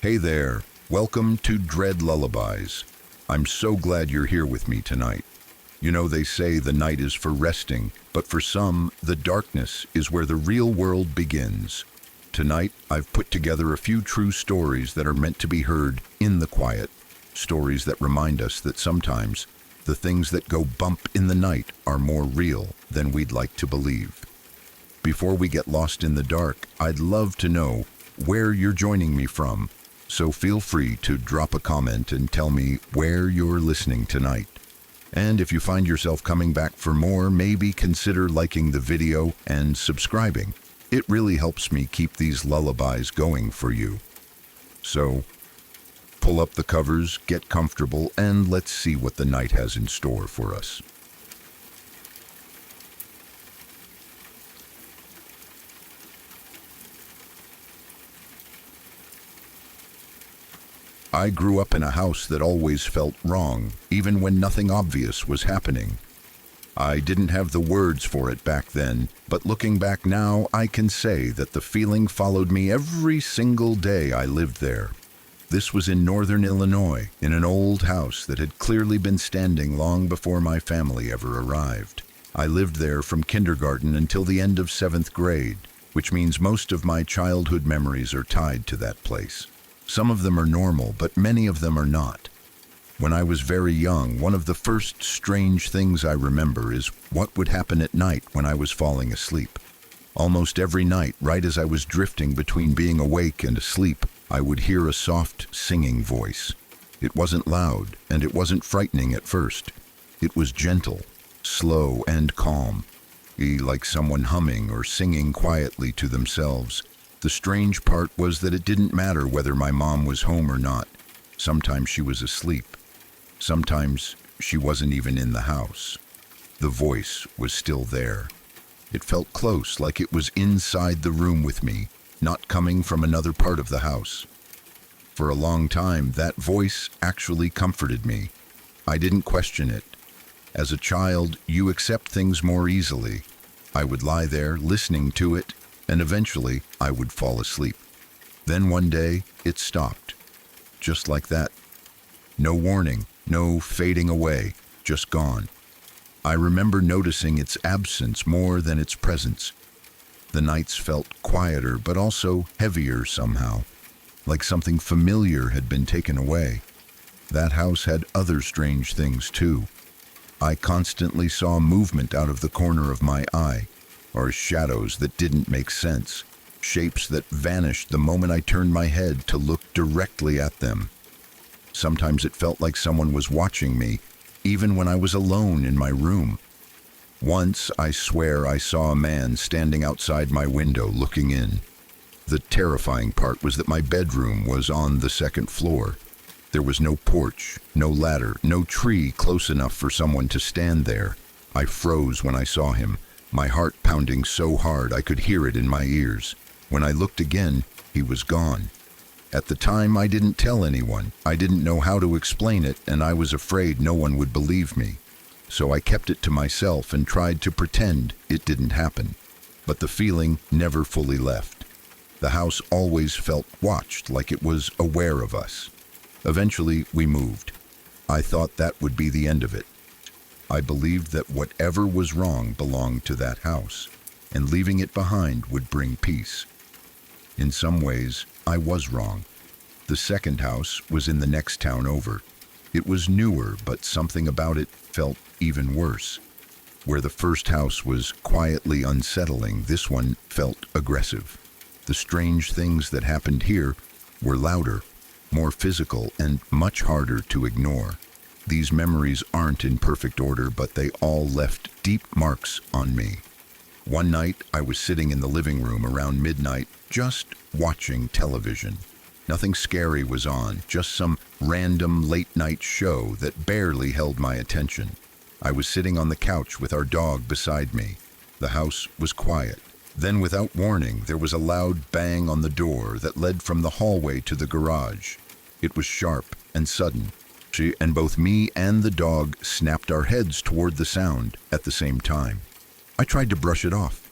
Hey there, welcome to Dread Lullabies. I'm so glad you're here with me tonight. You know, they say the night is for resting, but for some, the darkness is where the real world begins. Tonight, I've put together a few true stories that are meant to be heard in the quiet. Stories that remind us that sometimes the things that go bump in the night are more real than we'd like to believe. Before we get lost in the dark, I'd love to know where you're joining me from. So feel free to drop a comment and tell me where you're listening tonight. And if you find yourself coming back for more, maybe consider liking the video and subscribing. It really helps me keep these lullabies going for you. So, pull up the covers, get comfortable, and let's see what the night has in store for us. I grew up in a house that always felt wrong, even when nothing obvious was happening. I didn't have the words for it back then, but looking back now, I can say that the feeling followed me every single day I lived there. This was in northern Illinois, in an old house that had clearly been standing long before my family ever arrived. I lived there from kindergarten until the end of 7th grade, which means most of my childhood memories are tied to that place. Some of them are normal, but many of them are not. When I was very young, one of the first strange things I remember is what would happen at night when I was falling asleep. Almost every night, right as I was drifting between being awake and asleep, I would hear a soft singing voice. It wasn't loud, and it wasn't frightening at first. It was gentle, slow, and calm, like someone humming or singing quietly to themselves. The strange part was that it didn't matter whether my mom was home or not. Sometimes she was asleep. Sometimes she wasn't even in the house. The voice was still there. It felt close, like it was inside the room with me, not coming from another part of the house. For a long time, that voice actually comforted me. I didn't question it. As a child, you accept things more easily. I would lie there, listening to it, and eventually I would fall asleep. Then one day, it stopped. Just like that. No warning, no fading away, just gone. I remember noticing its absence more than its presence. The nights felt quieter, but also heavier somehow, like something familiar had been taken away. That house had other strange things too. I constantly saw movement out of the corner of my eye, or shadows that didn't make sense, shapes that vanished the moment I turned my head to look directly at them. Sometimes it felt like someone was watching me, even when I was alone in my room. Once, I swear I saw a man standing outside my window looking in. The terrifying part was that my bedroom was on the 2nd floor. There was no porch, no ladder, no tree close enough for someone to stand there. I froze when I saw him, my heart pounding so hard I could hear it in my ears. When I looked again, he was gone. At the time, I didn't tell anyone. I didn't know how to explain it, and I was afraid no one would believe me. So I kept it to myself and tried to pretend it didn't happen. But the feeling never fully left. The house always felt watched, like it was aware of us. Eventually, we moved. I thought that would be the end of it. I believed that whatever was wrong belonged to that house, and leaving it behind would bring peace. In some ways, I was wrong. The second house was in the next town over. It was newer, but something about it felt even worse. Where the first house was quietly unsettling, this one felt aggressive. The strange things that happened here were louder, more physical, and much harder to ignore. These memories aren't in perfect order, but they all left deep marks on me. One night, I was sitting in the living room around midnight, just watching television. Nothing scary was on, just some random late-night show that barely held my attention. I was sitting on the couch with our dog beside me. The house was quiet. Then, without warning, there was a loud bang on the door that led from the hallway to the garage. It was sharp and sudden. And both me and the dog snapped our heads toward the sound at the same time. I tried to brush it off.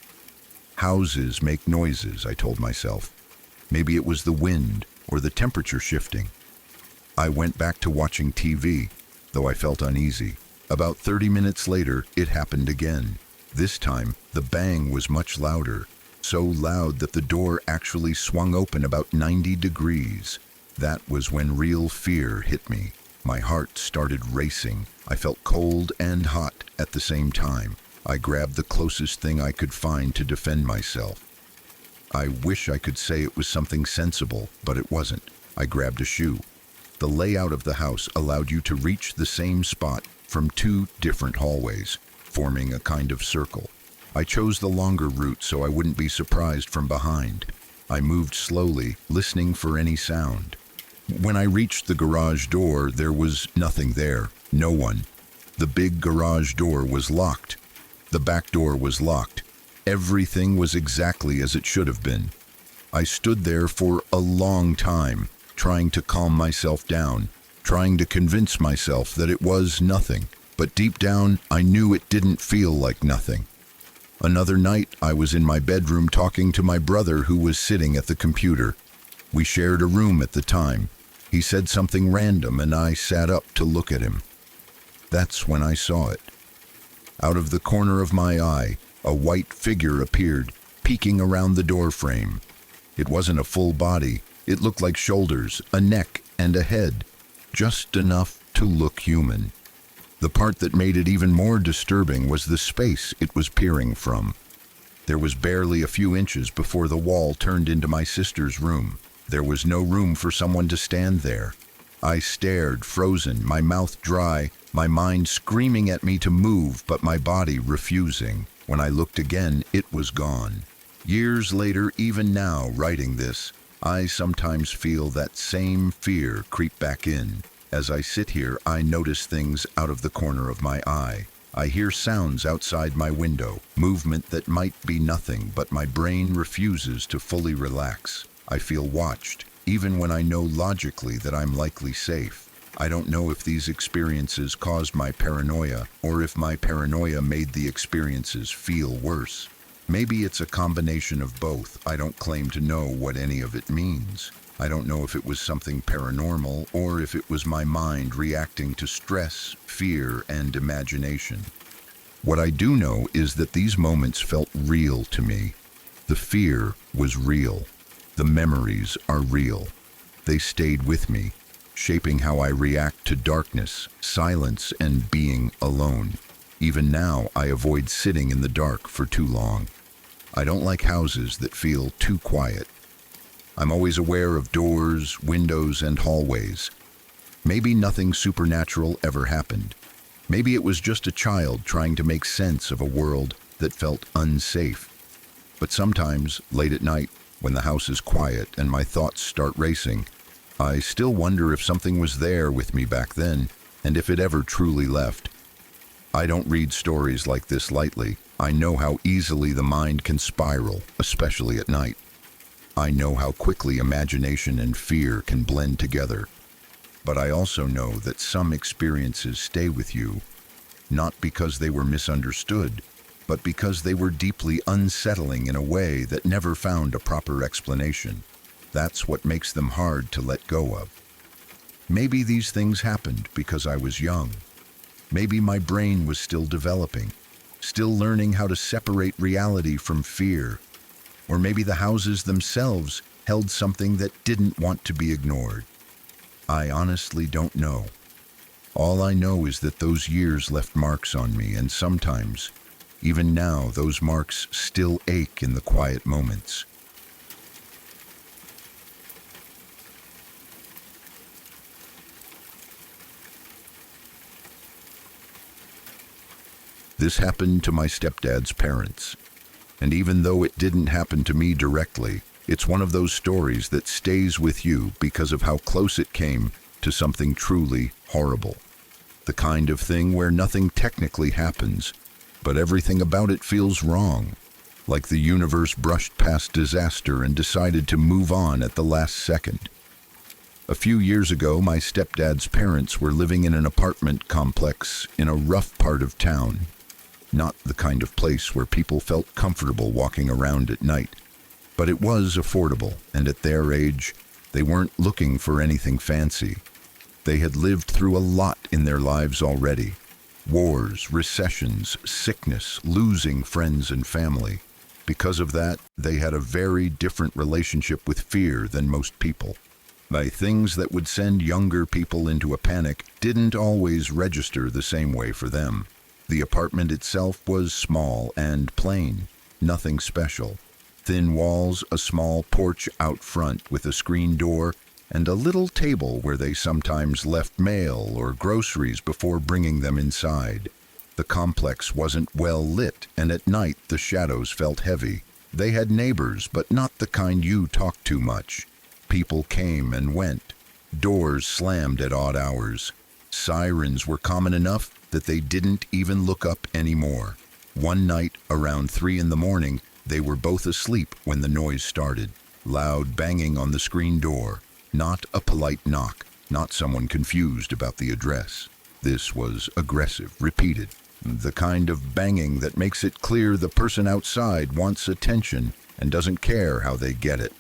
Houses make noises, I told myself. Maybe it was the wind, or the temperature shifting. I went back to watching TV, though I felt uneasy. About 30 minutes later, it happened again. This time, the bang was much louder, so loud that the door actually swung open about 90 degrees. That was when real fear hit me. My heart started racing. I felt cold and hot at the same time. I grabbed the closest thing I could find to defend myself. I wish I could say it was something sensible, but it wasn't. I grabbed a shoe. The layout of the house allowed you to reach the same spot from 2 different hallways, forming a kind of circle. I chose the longer route so I wouldn't be surprised from behind. I moved slowly, listening for any sound. When I reached the garage door, there was nothing there. No one. The big garage door was locked. The back door was locked. Everything was exactly as it should have been. I stood there for a long time, trying to calm myself down, trying to convince myself that it was nothing. But deep down, I knew it didn't feel like nothing. Another night, I was in my bedroom talking to my brother who was sitting at the computer. We shared a room at the time. He said something random and I sat up to look at him. That's when I saw it. Out of the corner of my eye, a white figure appeared, peeking around the door frame. It wasn't a full body. It looked like shoulders, a neck, and a head, just enough to look human. The part that made it even more disturbing was the space it was peering from. There was barely a few inches before the wall turned into my sister's room. There was no room for someone to stand there. I stared, frozen, my mouth dry, my mind screaming at me to move, but my body refusing. When I looked again, it was gone. Years later, even now, writing this, I sometimes feel that same fear creep back in. As I sit here, I notice things out of the corner of my eye. I hear sounds outside my window, movement that might be nothing, but my brain refuses to fully relax. I feel watched, even when I know logically that I'm likely safe. I don't know if these experiences caused my paranoia, or if my paranoia made the experiences feel worse. Maybe it's a combination of both. I don't claim to know what any of it means. I don't know if it was something paranormal or if it was my mind reacting to stress, fear, and imagination. What I do know is that these moments felt real to me. The fear was real. The memories are real. They stayed with me, shaping how I react to darkness, silence, and being alone. Even now, I avoid sitting in the dark for too long. I don't like houses that feel too quiet. I'm always aware of doors, windows, and hallways. Maybe nothing supernatural ever happened. Maybe it was just a child trying to make sense of a world that felt unsafe. But sometimes, late at night, when the house is quiet and my thoughts start racing, I still wonder if something was there with me back then, and if it ever truly left. I don't read stories like this lightly. I know how easily the mind can spiral, especially at night. I know how quickly imagination and fear can blend together. But I also know that some experiences stay with you, not because they were misunderstood, but because they were deeply unsettling in a way that never found a proper explanation. That's what makes them hard to let go of. Maybe these things happened because I was young. Maybe my brain was still developing, still learning how to separate reality from fear. Or maybe the houses themselves held something that didn't want to be ignored. I honestly don't know. All I know is that those years left marks on me, and sometimes, even now, those marks still ache in the quiet moments. This happened to my stepdad's parents. And even though it didn't happen to me directly, it's one of those stories that stays with you because of how close it came to something truly horrible. The kind of thing where nothing technically happens, but everything about it feels wrong. Like the universe brushed past disaster and decided to move on at the last second. A few years ago, my stepdad's parents were living in an apartment complex in a rough part of town. Not the kind of place where people felt comfortable walking around at night. But it was affordable, and at their age, They weren't looking for anything fancy. They had lived through a lot in their lives already. Wars, recessions, sickness, losing friends and family. Because of that, they had a very different relationship with fear than most people. Things that would send younger people into a panic didn't always register the same way for them. The apartment itself was small and plain, nothing special. Thin walls, a small porch out front with a screen door, and a little table where they sometimes left mail or groceries before bringing them inside. The complex wasn't well lit, and at night the shadows felt heavy. They had neighbors, but not the kind you talk to much. People came and went. Doors slammed at odd hours. Sirens were common enough that they didn't even look up anymore. One night, around 3 a.m, they were both asleep when the noise started. Loud banging on the screen door. Not a polite knock, not someone confused about the address. This was aggressive, repeated. The kind of banging that makes it clear the person outside wants attention and doesn't care how they get it.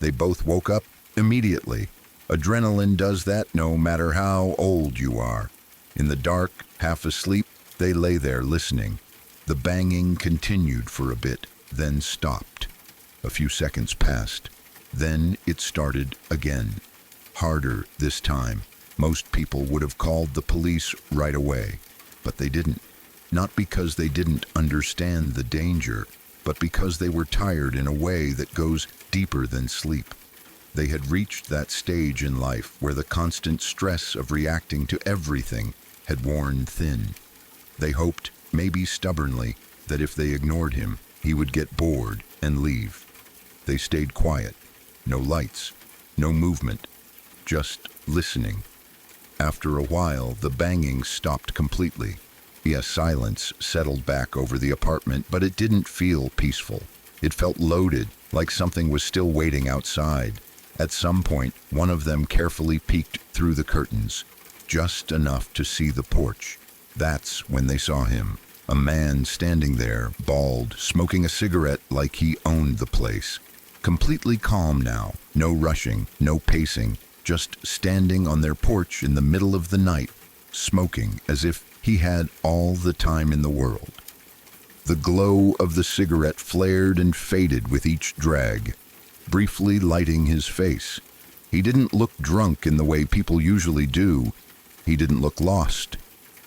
They both woke up immediately. Adrenaline does that no matter how old you are. In the dark, half asleep, they lay there listening. The banging continued for a bit, then stopped. A few seconds passed. Then it started again. Harder this time. Most people would have called the police right away, but they didn't. Not because they didn't understand the danger, but because they were tired in a way that goes deeper than sleep. They had reached that stage in life where the constant stress of reacting to everything had worn thin. They hoped, maybe stubbornly, that if they ignored him, he would get bored and leave. They stayed quiet. No lights, no movement, just listening. After a while, the banging stopped completely. Yes, silence settled back over the apartment, but it didn't feel peaceful. It felt loaded, like something was still waiting outside. At some point, one of them carefully peeked through the curtains, just enough to see the porch. That's when they saw him. A man standing there, bald, smoking a cigarette like he owned the place. Completely calm now, no rushing, no pacing, just standing on their porch in the middle of the night, smoking as if he had all the time in the world. The glow of the cigarette flared and faded with each drag, briefly lighting his face. He didn't look drunk in the way people usually do. He didn't look lost.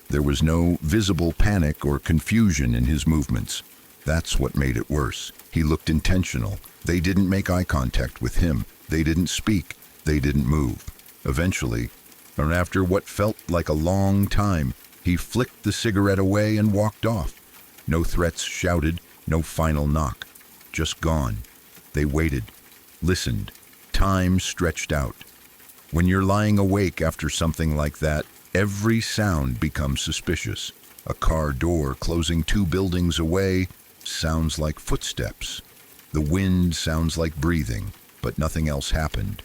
There was no visible panic or confusion in his movements. That's what made it worse. He looked intentional. They didn't make eye contact with him. They didn't speak. They didn't move. Eventually, and after what felt like a long time, he flicked the cigarette away and walked off. No threats shouted, no final knock. Just gone. They waited, listened. Time stretched out. When you're lying awake after something like that, every sound becomes suspicious. A car door closing 2 buildings away sounds like footsteps. The wind sounds like breathing, but nothing else happened.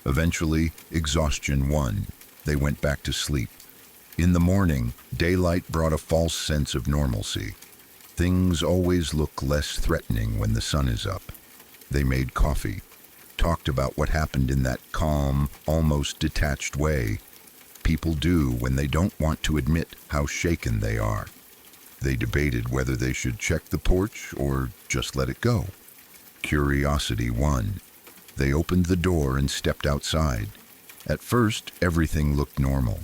Eventually, exhaustion won. They went back to sleep. In the morning, daylight brought a false sense of normalcy. Things always look less threatening when the sun is up. They made coffee, talked about what happened in that calm, almost detached way people do when they don't want to admit how shaken they are. They debated whether they should check the porch or just let it go. Curiosity won. They opened the door and stepped outside. At first, everything looked normal.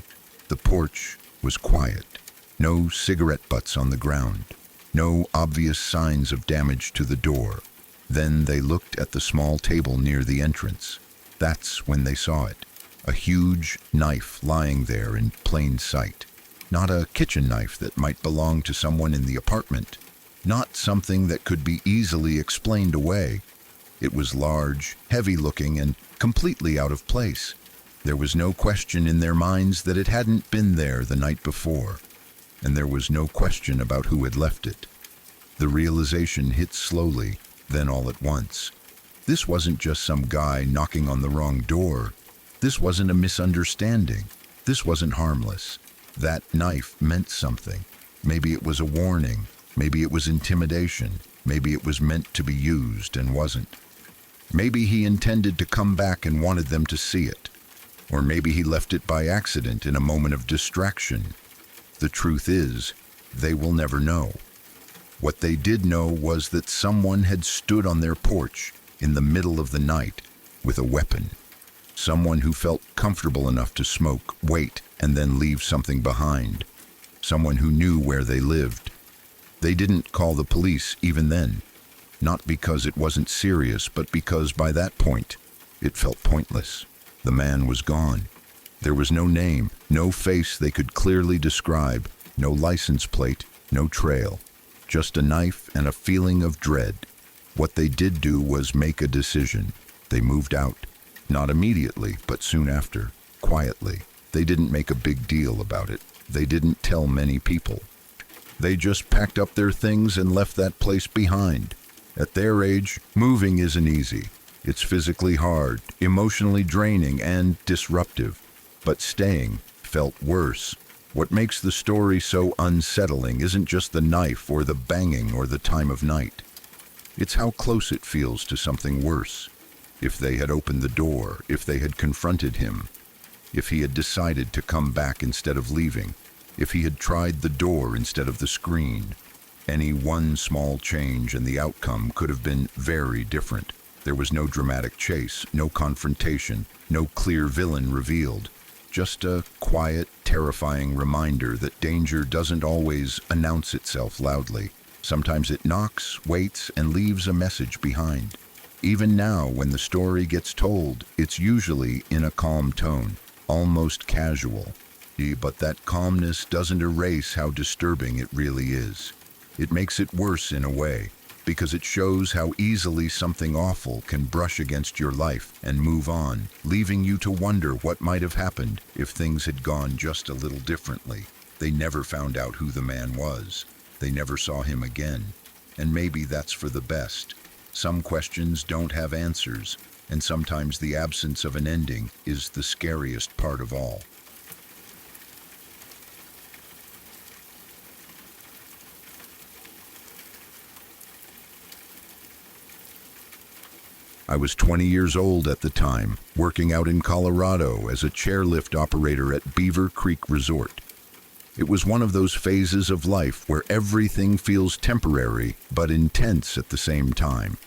The porch was quiet. No cigarette butts on the ground. No obvious signs of damage to the door. Then they looked at the small table near the entrance. That's when they saw it. A huge knife lying there in plain sight. Not a kitchen knife that might belong to someone in the apartment. Not something that could be easily explained away. It was large, heavy-looking, and completely out of place. There was no question in their minds that it hadn't been there the night before, and there was no question about who had left it. The realization hit slowly, then all at once. This wasn't just some guy knocking on the wrong door. This wasn't a misunderstanding. This wasn't harmless. That knife meant something. Maybe it was a warning. Maybe it was intimidation. Maybe it was meant to be used and wasn't. Maybe he intended to come back and wanted them to see it. Or maybe he left it by accident in a moment of distraction. The truth is, they will never know. What they did know was that someone had stood on their porch in the middle of the night with a weapon. Someone who felt comfortable enough to smoke, wait, and then leave something behind. Someone who knew where they lived. They didn't call the police even then. Not because it wasn't serious, but because by that point, it felt pointless. The man was gone. There was no name, no face they could clearly describe, no license plate, no trail. Just a knife and a feeling of dread. What they did do was make a decision. They moved out. Not immediately, but soon after, quietly. They didn't make a big deal about it. They didn't tell many people. They just packed up their things and left that place behind. At their age, moving isn't easy. It's physically hard, emotionally draining, and disruptive. But staying felt worse. What makes the story so unsettling isn't just the knife or the banging or the time of night. It's how close it feels to something worse. If they had opened the door, if they had confronted him, if he had decided to come back instead of leaving, if he had tried the door instead of the screen. Any one small change and the outcome could have been very different. There was no dramatic chase, no confrontation, no clear villain revealed. Just a quiet, terrifying reminder that danger doesn't always announce itself loudly. Sometimes it knocks, waits, and leaves a message behind. Even now, when the story gets told, it's usually in a calm tone, almost casual. But that calmness doesn't erase how disturbing it really is. It makes it worse in a way, because it shows how easily something awful can brush against your life and move on, leaving you to wonder what might have happened if things had gone just a little differently. They never found out who the man was. They never saw him again. And maybe that's for the best. Some questions don't have answers, and sometimes the absence of an ending is the scariest part of all. I was 20 years old at the time, working out in Colorado as a chairlift operator at Beaver Creek Resort. It was one of those phases of life where everything feels temporary but intense at the same time.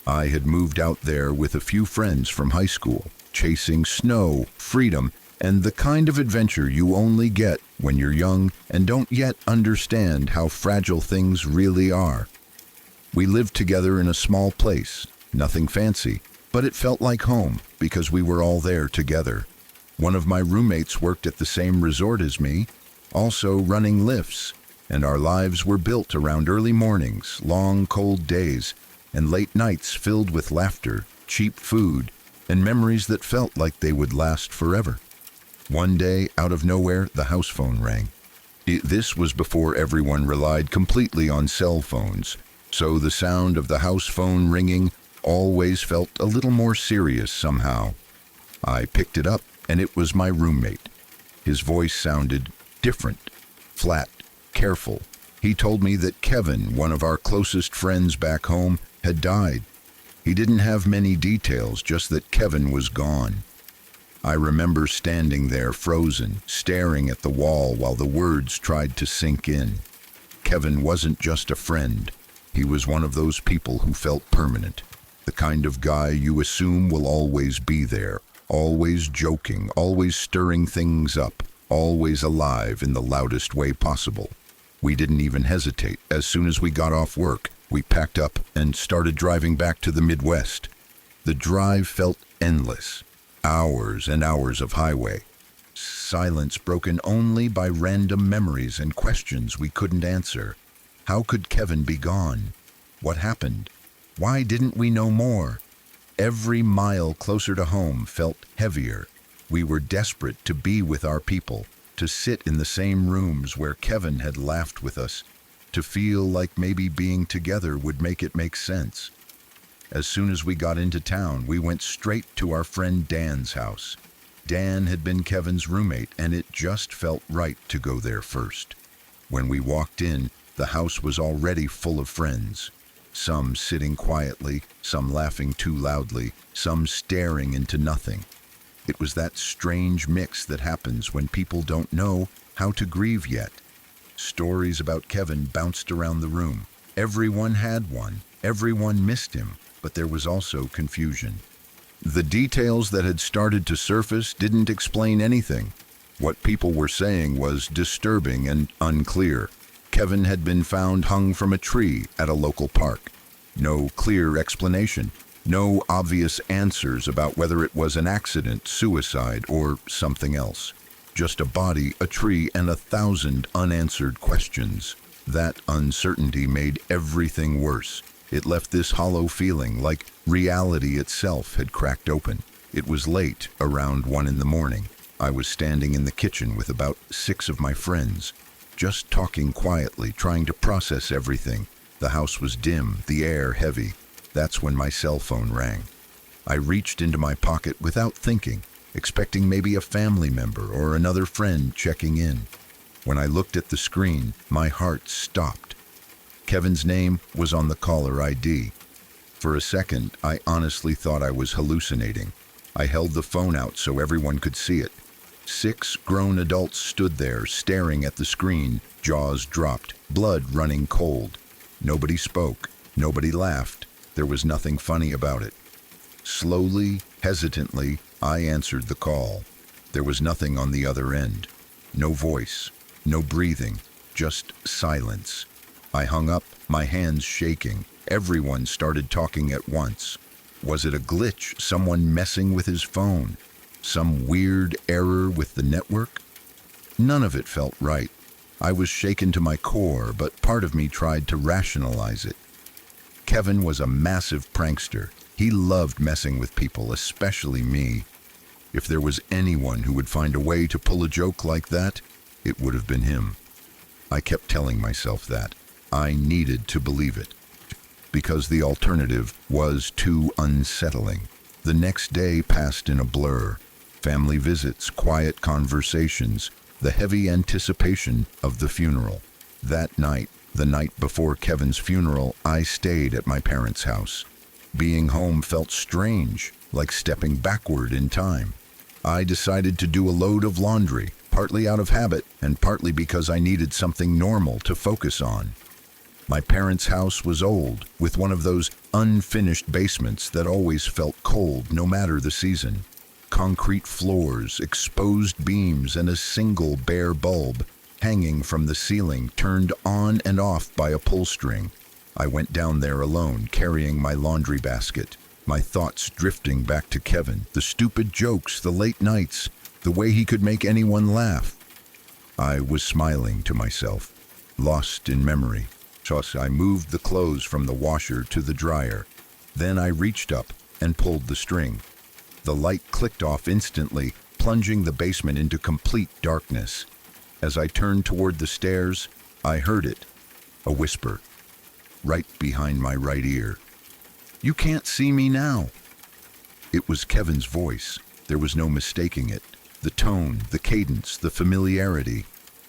I had moved out there with a few friends from high school, chasing snow, freedom, and the kind of adventure you only get when you're young and don't yet understand how fragile things really are. We lived together in a small place. Nothing fancy, but it felt like home because we were all there together. One of my roommates worked at the same resort as me, also running lifts, and our lives were built around early mornings, long cold days, and late nights filled with laughter, cheap food, and memories that felt like they would last forever. One day, out of nowhere, the house phone rang. This was before everyone relied completely on cell phones, so the sound of the house phone ringing always felt a little more serious somehow. I picked it up, and it was my roommate. His voice sounded different, flat, careful. He told me that Kevin, one of our closest friends back home, had died. He didn't have many details, just that Kevin was gone. I remember standing there frozen, staring at the wall while the words tried to sink in. Kevin wasn't just a friend. He was one of those people who felt permanent. The kind of guy you assume will always be there, always joking, always stirring things up, always alive in the loudest way possible. We didn't even hesitate. As soon as we got off work, we packed up and started driving back to the Midwest. The drive felt endless. Hours and hours of highway. Silence broken only by random memories and questions we couldn't answer. How could Kevin be gone? What happened? Why didn't we know more? Every mile closer to home felt heavier. We were desperate to be with our people, to sit in the same rooms where Kevin had laughed with us, to feel like maybe being together would make it make sense. As soon as we got into town, we went straight to our friend Dan's house. Dan had been Kevin's roommate, and it just felt right to go there first. When we walked in, the house was already full of friends. some sitting quietly, some laughing too loudly, some staring into nothing. It was that strange mix that happens when people don't know how to grieve yet. Stories about Kevin bounced around the room. Everyone had one, everyone missed him, but there was also confusion. The details that had started to surface didn't explain anything. What people were saying was disturbing and unclear. Kevin had been found hung from a tree at a local park. No clear explanation, no obvious answers about whether it was an accident, suicide, or something else. Just a body, a tree, and 1,000 unanswered questions. That uncertainty made everything worse. It left this hollow feeling like reality itself had cracked open. It was late, around 1 in the morning. I was standing in the kitchen with about 6 of my friends, just talking quietly, trying to process everything. The house was dim, the air heavy. That's when my cell phone rang. I reached into my pocket without thinking, expecting maybe a family member or another friend checking in. When I looked at the screen, my heart stopped. Kevin's name was on the caller ID. For a second, I honestly thought I was hallucinating. I held the phone out so everyone could see it. 6 grown adults stood there, staring at the screen, jaws dropped, blood running cold. Nobody spoke, nobody laughed. There was nothing funny about it. Slowly, hesitantly, I answered the call. There was nothing on the other end. No voice, no breathing, just silence. I hung up, my hands shaking. Everyone started talking at once. Was it a glitch, someone messing with his phone? Some weird error with the network? None of it felt right. I was shaken to my core, but part of me tried to rationalize it. Kevin was a massive prankster. He loved messing with people, especially me. If there was anyone who would find a way to pull a joke like that, it would have been him. I kept telling myself that. I needed to believe it, because the alternative was too unsettling. The next day passed in a blur. Family visits, quiet conversations, the heavy anticipation of the funeral. That night, the night before Kevin's funeral, I stayed at my parents' house. Being home felt strange, like stepping backward in time. I decided to do a load of laundry, partly out of habit and partly because I needed something normal to focus on. My parents' house was old, with one of those unfinished basements that always felt cold no matter the season. Concrete floors, exposed beams, and a single bare bulb hanging from the ceiling, turned on and off by a pull string. I went down there alone, carrying my laundry basket, my thoughts drifting back to Kevin, the stupid jokes, the late nights, the way he could make anyone laugh. I was smiling to myself, lost in memory. So I moved the clothes from the washer to the dryer. Then I reached up and pulled the string. The light clicked off instantly, plunging the basement into complete darkness. As I turned toward the stairs, I heard it, a whisper, right behind my right ear. "You can't see me now." It was Kevin's voice. There was no mistaking it. The tone, the cadence, the familiarity.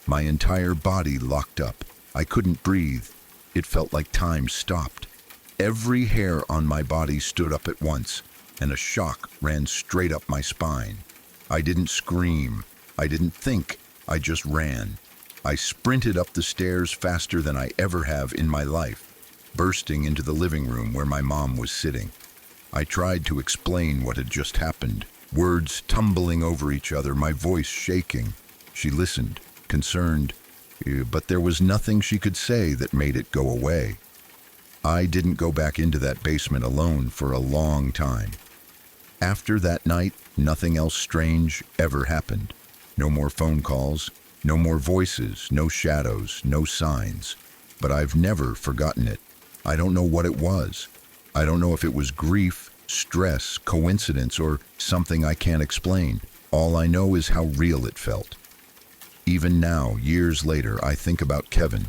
My entire body locked up. I couldn't breathe. It felt like time stopped. Every hair on my body stood up at once, and a shock ran straight up my spine. I didn't scream. I didn't think. I just ran. I sprinted up the stairs faster than I ever have in my life, bursting into the living room where my mom was sitting. I tried to explain what had just happened, words tumbling over each other, my voice shaking. She listened, concerned, but there was nothing she could say that made it go away. I didn't go back into that basement alone for a long time. After that night, nothing else strange ever happened. No more phone calls, no more voices, no shadows, no signs. But I've never forgotten it. I don't know what it was. I don't know if it was grief, stress, coincidence, or something I can't explain. All I know is how real it felt. Even now, years later, I think about Kevin,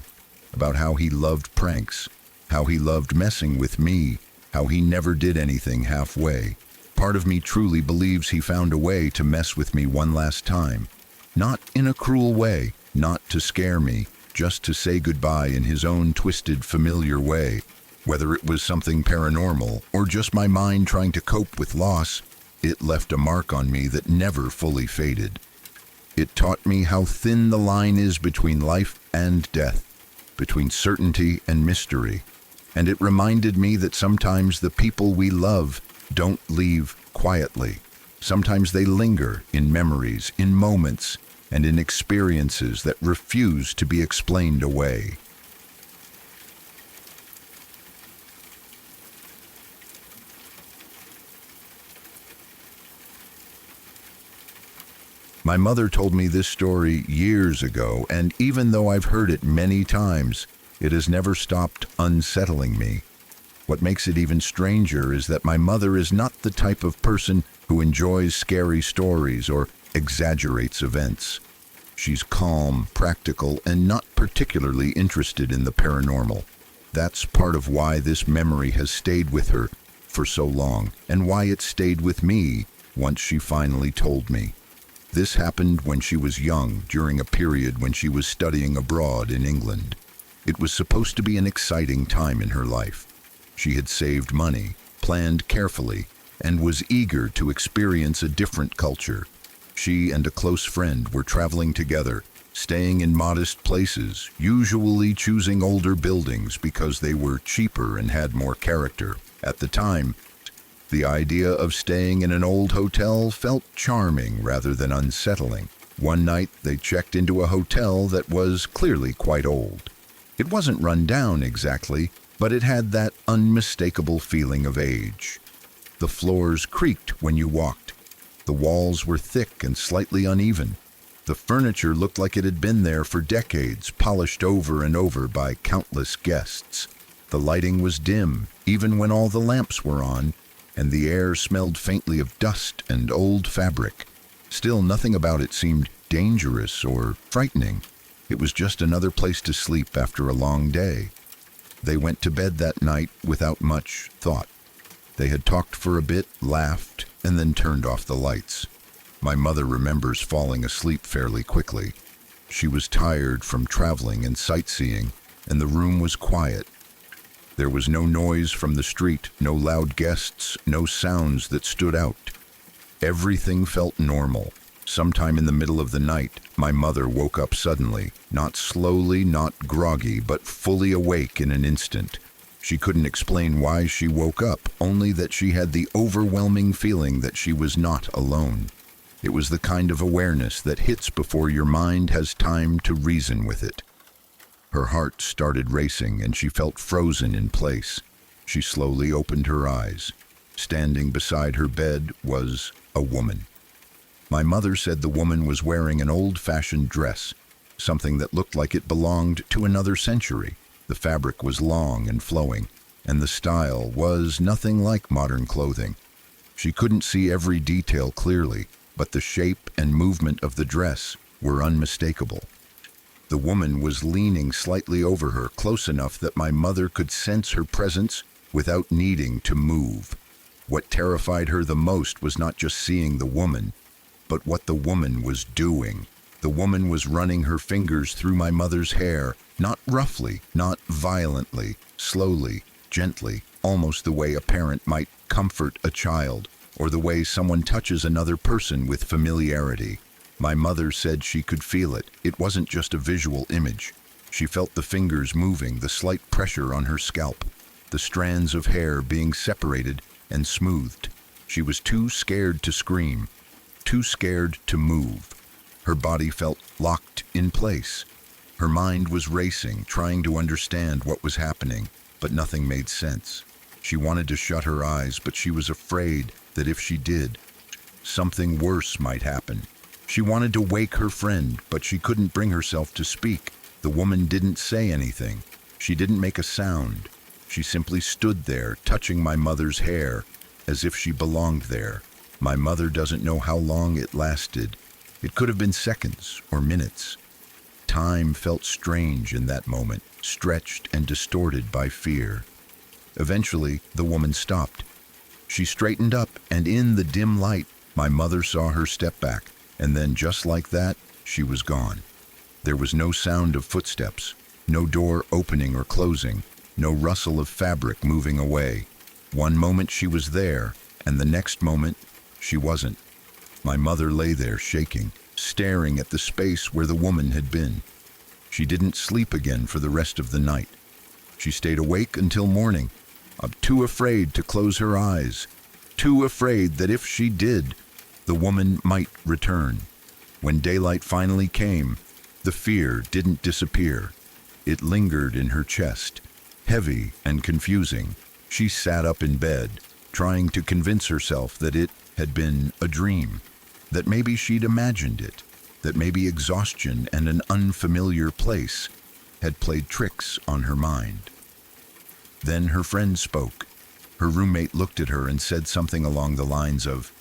about how he loved pranks, how he loved messing with me, how he never did anything halfway. Part of me truly believes he found a way to mess with me one last time. Not in a cruel way, not to scare me, just to say goodbye in his own twisted, familiar way. Whether it was something paranormal or just my mind trying to cope with loss, it left a mark on me that never fully faded. It taught me how thin the line is between life and death, between certainty and mystery, and it reminded me that sometimes the people we love don't leave quietly. Sometimes they linger in memories, in moments, and in experiences that refuse to be explained away. My mother told me this story years ago, and even though I've heard it many times, it has never stopped unsettling me. What makes it even stranger is that my mother is not the type of person who enjoys scary stories or exaggerates events. She's calm, practical, and not particularly interested in the paranormal. That's part of why this memory has stayed with her for so long, and why it stayed with me once she finally told me. This happened when she was young, during a period when she was studying abroad in England. It was supposed to be an exciting time in her life. She had saved money, planned carefully, and was eager to experience a different culture. She and a close friend were traveling together, staying in modest places, usually choosing older buildings because they were cheaper and had more character. At the time, the idea of staying in an old hotel felt charming rather than unsettling. One night, they checked into a hotel that was clearly quite old. It wasn't run down exactly, but it had that unmistakable feeling of age. The floors creaked when you walked. The walls were thick and slightly uneven. The furniture looked like it had been there for decades, polished over and over by countless guests. The lighting was dim, even when all the lamps were on, and the air smelled faintly of dust and old fabric. Still, nothing about it seemed dangerous or frightening. It was just another place to sleep after a long day. They went to bed that night without much thought. They had talked for a bit, laughed, and then turned off the lights. My mother remembers falling asleep fairly quickly. She was tired from traveling and sightseeing, and the room was quiet. There was no noise from the street, no loud guests, no sounds that stood out. Everything felt normal. Sometime in the middle of the night, my mother woke up suddenly, not slowly, not groggy, but fully awake in an instant. She couldn't explain why she woke up, only that she had the overwhelming feeling that she was not alone. It was the kind of awareness that hits before your mind has time to reason with it. Her heart started racing and she felt frozen in place. She slowly opened her eyes. Standing beside her bed was a woman. My mother said the woman was wearing an old-fashioned dress, something that looked like it belonged to another century. The fabric was long and flowing, and the style was nothing like modern clothing. She couldn't see every detail clearly, but the shape and movement of the dress were unmistakable. The woman was leaning slightly over her, close enough that my mother could sense her presence without needing to move. What terrified her the most was not just seeing the woman, but what the woman was doing. The woman was running her fingers through my mother's hair, not roughly, not violently, slowly, gently, almost the way a parent might comfort a child, or the way someone touches another person with familiarity. My mother said she could feel it. It wasn't just a visual image. She felt the fingers moving, the slight pressure on her scalp, the strands of hair being separated and smoothed. She was too scared to scream, too scared to move. Her body felt locked in place. Her mind was racing, trying to understand what was happening, but nothing made sense. She wanted to shut her eyes, but she was afraid that if she did, something worse might happen. She wanted to wake her friend, but she couldn't bring herself to speak. The woman didn't say anything. She didn't make a sound. She simply stood there, touching my mother's hair, as if she belonged there. My mother doesn't know how long it lasted. It could have been seconds or minutes. Time felt strange in that moment, stretched and distorted by fear. Eventually, the woman stopped. She straightened up, and in the dim light, my mother saw her step back, and then just like that, she was gone. There was no sound of footsteps, no door opening or closing, no rustle of fabric moving away. One moment she was there, and the next moment she wasn't. My mother lay there shaking, staring at the space where the woman had been. She didn't sleep again for the rest of the night. She stayed awake until morning, too afraid to close her eyes, too afraid that if she did, the woman might return. When daylight finally came, the fear didn't disappear. It lingered in her chest, heavy and confusing. She sat up in bed, trying to convince herself that it had been a dream, that maybe she'd imagined it, that maybe exhaustion and an unfamiliar place had played tricks on her mind. Then her friend spoke. Her roommate looked at her and said something along the lines of,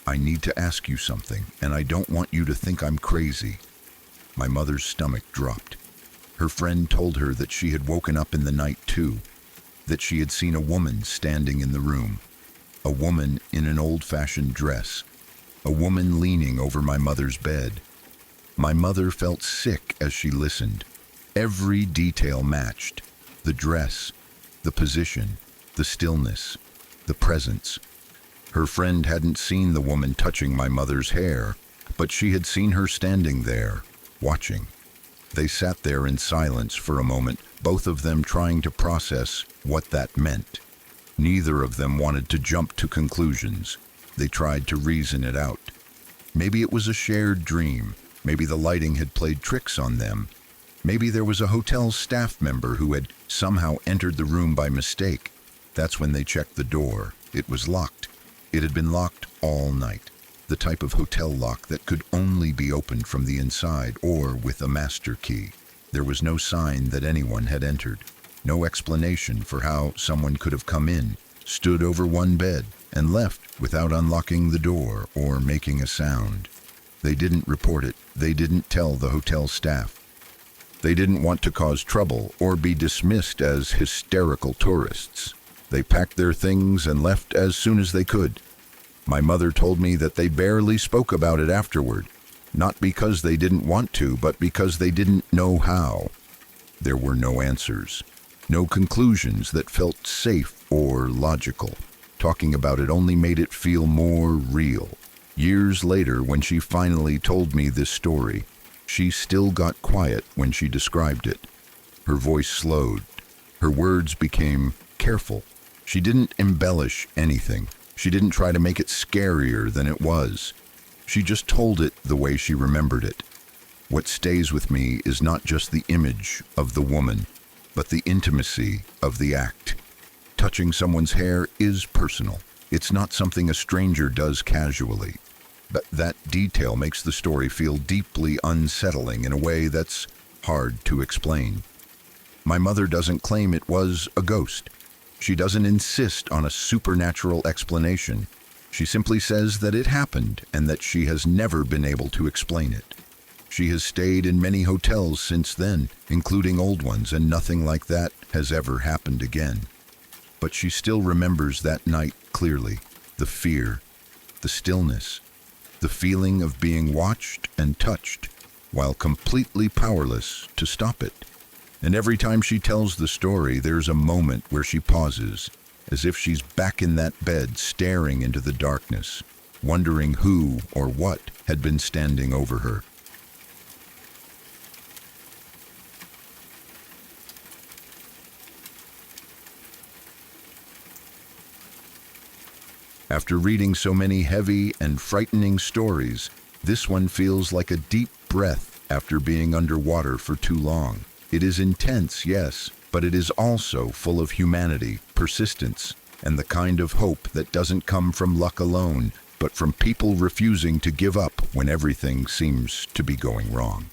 "I need to ask you something, and I don't want you to think I'm crazy." My mother's stomach dropped. Her friend told her that she had woken up in the night too, that she had seen a woman standing in the room, a woman in an old-fashioned dress, a woman leaning over my mother's bed. My mother felt sick as she listened. Every detail matched: the dress, the position, the stillness, the presence. Her friend hadn't seen the woman touching my mother's hair, but she had seen her standing there, watching. They sat there in silence for a moment, both of them trying to process what that meant. Neither of them wanted to jump to conclusions. They tried to reason it out. Maybe it was a shared dream. Maybe the lighting had played tricks on them. Maybe there was a hotel staff member who had somehow entered the room by mistake. That's when they checked the door. It was locked. It had been locked all night. The type of hotel lock that could only be opened from the inside or with a master key. There was no sign that anyone had entered. No explanation for how someone could have come in, stood over one bed, and left without unlocking the door or making a sound. They didn't report it. They didn't tell the hotel staff. They didn't want to cause trouble or be dismissed as hysterical tourists. They packed their things and left as soon as they could. My mother told me that they barely spoke about it afterward, not because they didn't want to, but because they didn't know how. There were no answers, no conclusions that felt safe or logical. Talking about it only made it feel more real. Years later, when she finally told me this story, she still got quiet when she described it. Her voice slowed. Her words became careful. She didn't embellish anything. She didn't try to make it scarier than it was. She just told it the way she remembered it. What stays with me is not just the image of the woman, but the intimacy of the act. Touching someone's hair is personal. It's not something a stranger does casually. But that detail makes the story feel deeply unsettling in a way that's hard to explain. My mother doesn't claim it was a ghost. She doesn't insist on a supernatural explanation. She simply says that it happened and that she has never been able to explain it. She has stayed in many hotels since then, including old ones, and nothing like that has ever happened again. But she still remembers that night clearly. The fear, the stillness, the feeling of being watched and touched, while completely powerless to stop it. And every time she tells the story, there's a moment where she pauses, as if she's back in that bed staring into the darkness, wondering who or what had been standing over her. After reading so many heavy and frightening stories, this one feels like a deep breath after being underwater for too long. It is intense, yes, but it is also full of humanity, persistence, and the kind of hope that doesn't come from luck alone, but from people refusing to give up when everything seems to be going wrong.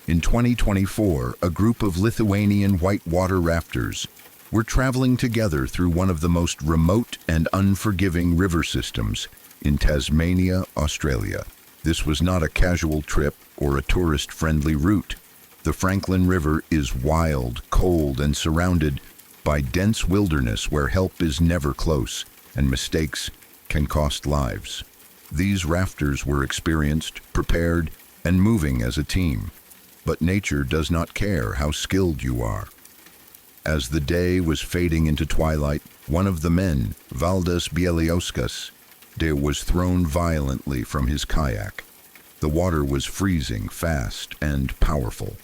In 2024, a group of Lithuanian whitewater rafters were traveling together through one of the most remote and unforgiving river systems in Tasmania, Australia. This was not a casual trip or a tourist-friendly route. The Franklin River is wild, cold, and surrounded by dense wilderness where help is never close and mistakes can cost lives. These rafters were experienced, prepared, and moving as a team. But nature does not care how skilled you are. As the day was fading into twilight, one of the men, Valdes Bieliauskas, was thrown violently from his kayak. The water was freezing fast and powerful.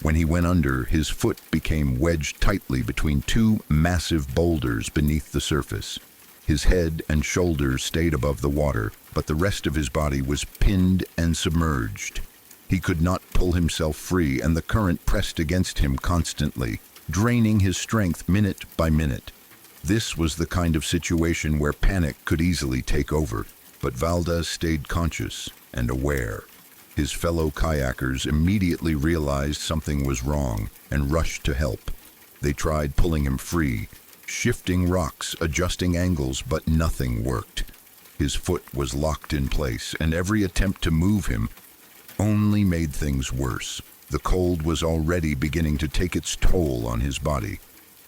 When he went under, his foot became wedged tightly between two massive boulders beneath the surface. His head and shoulders stayed above the water, but the rest of his body was pinned and submerged. He could not pull himself free, and the current pressed against him constantly, draining his strength minute by minute. This was the kind of situation where panic could easily take over, but Valdes stayed conscious and aware. His fellow kayakers immediately realized something was wrong and rushed to help. They tried pulling him free, shifting rocks, adjusting angles, but nothing worked. His foot was locked in place, and every attempt to move him only made things worse. The cold was already beginning to take its toll on his body.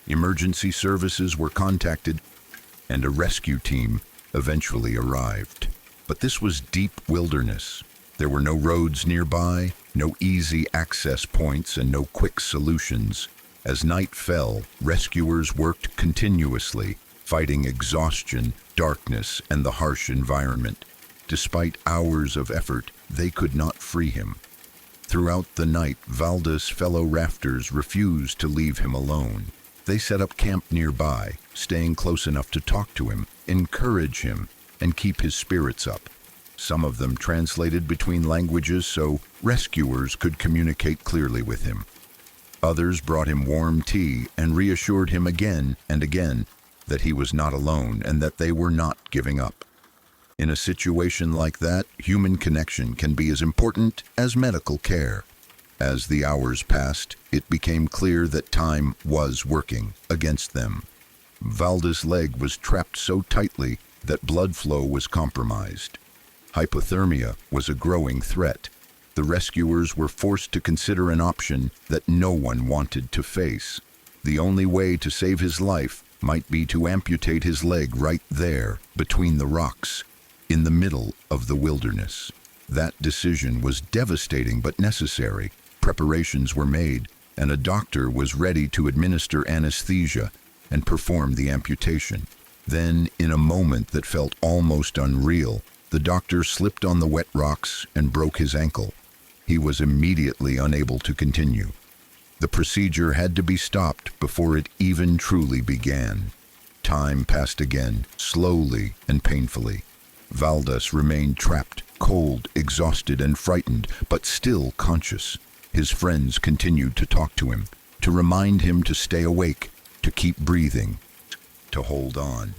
Emergency services were contacted, and a rescue team eventually arrived. But this was deep wilderness. There were no roads nearby, no easy access points, and no quick solutions. As night fell, rescuers worked continuously, fighting exhaustion, darkness, and the harsh environment. Despite hours of effort, they could not free him. Throughout the night, Valdes' fellow rafters refused to leave him alone. They set up camp nearby, staying close enough to talk to him, encourage him, and keep his spirits up. Some of them translated between languages so rescuers could communicate clearly with him. Others brought him warm tea and reassured him again and again that he was not alone and that they were not giving up. In a situation like that, human connection can be as important as medical care. As the hours passed, it became clear that time was working against them. Valdes' leg was trapped so tightly that blood flow was compromised. Hypothermia was a growing threat. The rescuers were forced to consider an option that no one wanted to face. The only way to save his life might be to amputate his leg right there, between the rocks, in the middle of the wilderness. That decision was devastating but necessary. Preparations were made, and a doctor was ready to administer anesthesia and perform the amputation. Then, in a moment that felt almost unreal, the doctor slipped on the wet rocks and broke his ankle. He was immediately unable to continue. The procedure had to be stopped before it even truly began. Time passed again, slowly and painfully. Valdes remained trapped, cold, exhausted, and frightened, but still conscious. His friends continued to talk to him, to remind him to stay awake, to keep breathing, to hold on.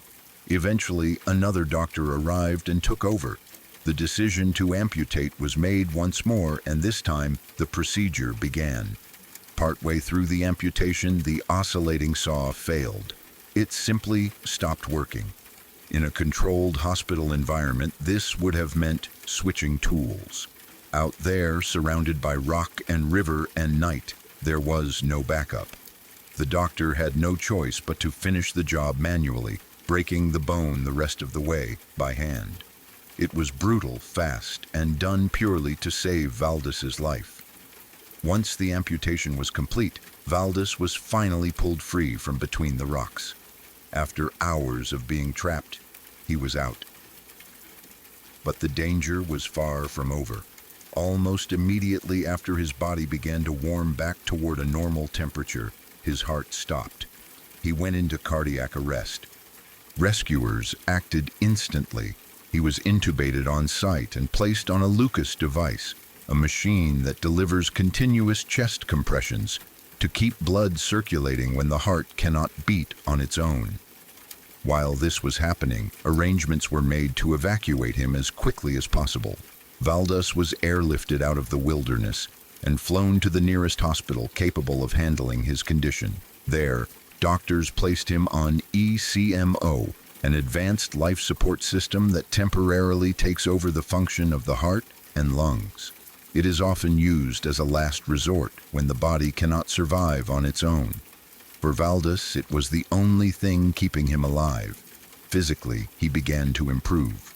Eventually, another doctor arrived and took over. The decision to amputate was made once more, and this time the procedure began. Partway through the amputation, the oscillating saw failed. It simply stopped working. In a controlled hospital environment, this would have meant switching tools. Out there, surrounded by rock and river and night, there was no backup. The doctor had no choice but to finish the job manually, breaking the bone the rest of the way by hand. It was brutal, fast, and done purely to save Valdes' life. Once the amputation was complete, Valdes was finally pulled free from between the rocks. After hours of being trapped, he was out. But the danger was far from over. Almost immediately after his body began to warm back toward a normal temperature, his heart stopped. He went into cardiac arrest. Rescuers acted instantly. He was intubated on site and placed on a Lucas device, a machine that delivers continuous chest compressions to keep blood circulating when the heart cannot beat on its own. While this was happening, arrangements were made to evacuate him as quickly as possible. Valdes was airlifted out of the wilderness and flown to the nearest hospital capable of handling his condition. There, doctors placed him on ECMO, an advanced life support system that temporarily takes over the function of the heart and lungs. It is often used as a last resort when the body cannot survive on its own. For Valdes, it was the only thing keeping him alive. Physically, he began to improve.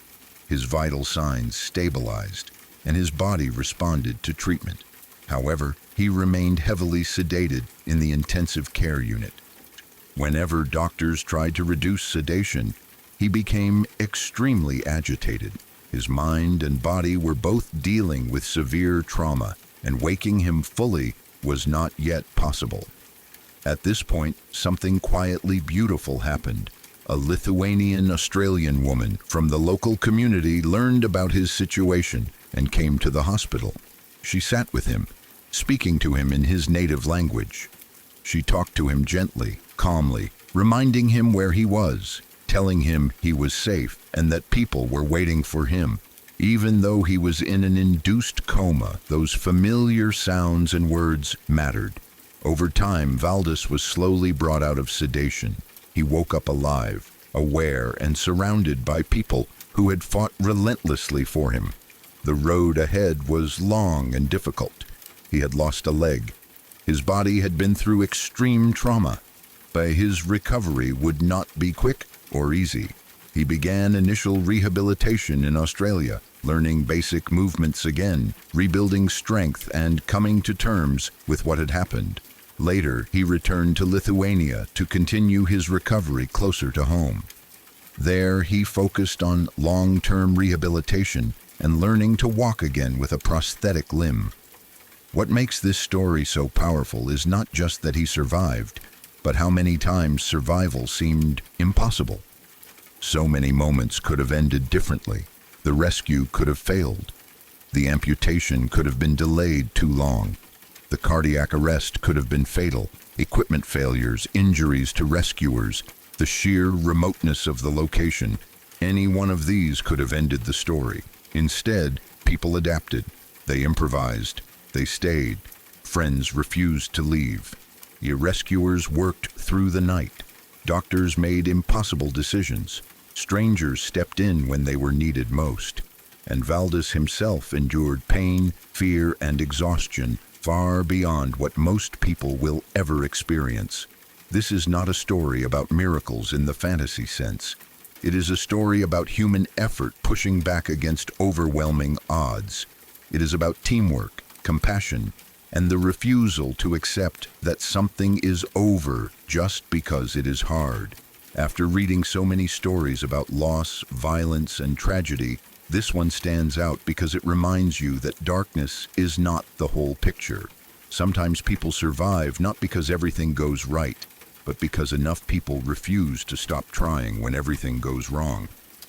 His vital signs stabilized, and his body responded to treatment. However, he remained heavily sedated in the intensive care unit. Whenever doctors tried to reduce sedation, he became extremely agitated. His mind and body were both dealing with severe trauma, and waking him fully was not yet possible. At this point, something quietly beautiful happened. A Lithuanian-Australian woman from the local community learned about his situation and came to the hospital. She sat with him, speaking to him in his native language. She talked to him gently, calmly, reminding him where he was, telling him he was safe and that people were waiting for him. Even though he was in an induced coma, those familiar sounds and words mattered. Over time, Valdis was slowly brought out of sedation. He woke up alive, aware, and surrounded by people who had fought relentlessly for him. The road ahead was long and difficult. He had lost a leg. His body had been through extreme trauma, but his recovery would not be quick or easy. He began initial rehabilitation in Australia, learning basic movements again, rebuilding strength, and coming to terms with what had happened. Later, he returned to Lithuania to continue his recovery closer to home. There, he focused on long-term rehabilitation and learning to walk again with a prosthetic limb. What makes this story so powerful is not just that he survived, but how many times survival seemed impossible. So many moments could have ended differently. The rescue could have failed. The amputation could have been delayed too long. The cardiac arrest could have been fatal. Equipment failures, injuries to rescuers, the sheer remoteness of the location, any one of these could have ended the story. Instead, people adapted. They improvised. They stayed. Friends refused to leave. The rescuers worked through the night. Doctors made impossible decisions. Strangers stepped in when they were needed most. And Valdis himself endured pain, fear, and exhaustion far beyond what most people will ever experience. This is not a story about miracles in the fantasy sense. It is a story about human effort pushing back against overwhelming odds. It is about teamwork, compassion, and the refusal to accept that something is over just because it is hard. After reading so many stories about loss, violence, and tragedy, this one stands out because it reminds you that darkness is not the whole picture. Sometimes people survive not because everything goes right, but because enough people refuse to stop trying when everything goes wrong.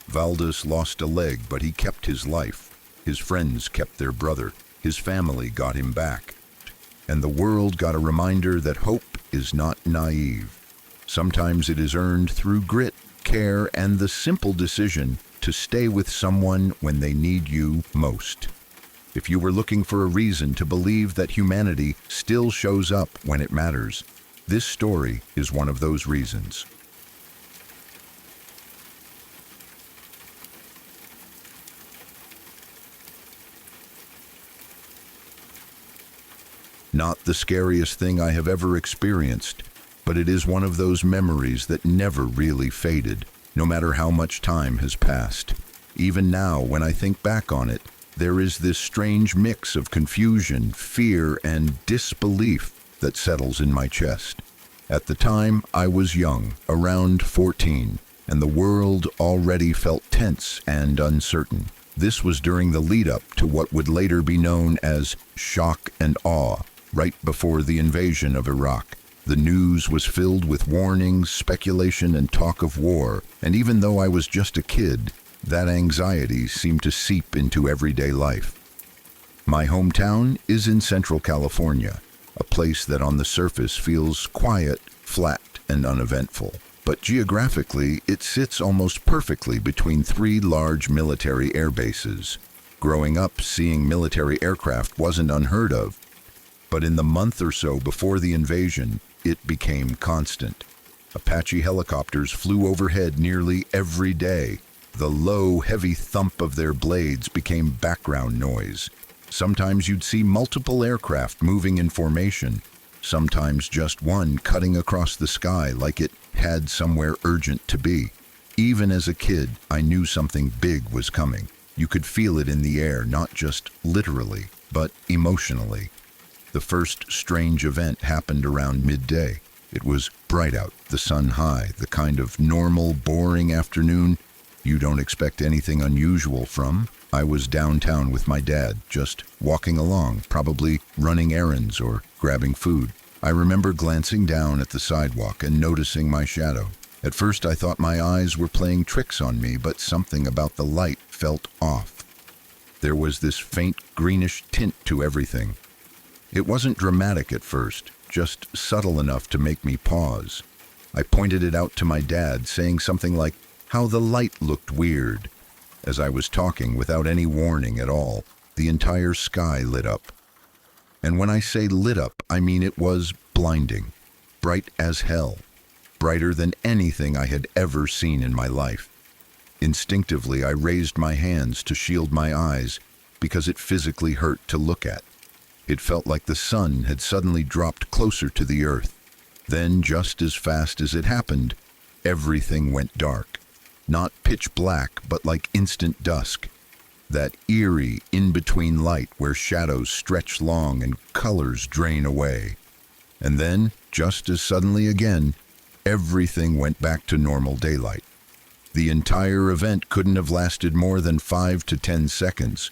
Valdis lost a leg, but he kept his life. His friends kept their brother. His family got him back. And the world got a reminder that hope is not naive. Sometimes it is earned through grit, care, and the simple decision to stay with someone when they need you most. If you were looking for a reason to believe that humanity still shows up when it matters, this story is one of those reasons. Not the scariest thing I have ever experienced, but it is one of those memories that never really faded, no matter how much time has passed. Even now, when I think back on it, there is this strange mix of confusion, fear, and disbelief that settles in my chest. At the time, I was young, around 14, and the world already felt tense and uncertain. This was during the lead-up to what would later be known as shock and awe, right before the invasion of Iraq. The news was filled with warnings, speculation, and talk of war, and even though I was just a kid, that anxiety seemed to seep into everyday life. My hometown is in Central California, a place that on the surface feels quiet, flat, and uneventful. But geographically, it sits almost perfectly between three large military air bases. Growing up, seeing military aircraft wasn't unheard of, but in the month or so before the invasion, it became constant. Apache helicopters flew overhead nearly every day. The low, heavy thump of their blades became background noise. Sometimes you'd see multiple aircraft moving in formation, sometimes just one cutting across the sky like it had somewhere urgent to be. Even as a kid, I knew something big was coming. You could feel it in the air, not just literally, but emotionally. The first strange event happened around midday. It was bright out, the sun high, the kind of normal, boring afternoon you don't expect anything unusual from. I was downtown with my dad, just walking along, probably running errands or grabbing food. I remember glancing down at the sidewalk and noticing my shadow. At first I thought my eyes were playing tricks on me, but something about the light felt off. There was this faint greenish tint to everything. It wasn't dramatic at first, just subtle enough to make me pause. I pointed it out to my dad, saying something like, "How the light looked weird." As I was talking, without any warning at all, the entire sky lit up. And when I say lit up, I mean it was blinding, bright as hell, brighter than anything I had ever seen in my life. Instinctively, I raised my hands to shield my eyes because it physically hurt to look at. It felt like the sun had suddenly dropped closer to the earth. Then, just as fast as it happened, everything went dark. Not pitch black, but like instant dusk. That eerie, in-between light where shadows stretch long and colors drain away. And then, just as suddenly again, everything went back to normal daylight. The entire event couldn't have lasted more than 5 to 10 seconds,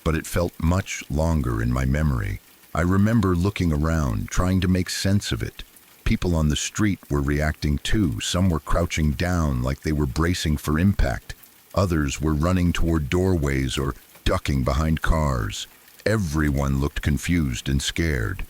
but it felt much longer in my memory. I remember looking around, trying to make sense of it. People on the street were reacting too. Some were crouching down like they were bracing for impact. Others were running toward doorways or ducking behind cars. Everyone looked confused and scared.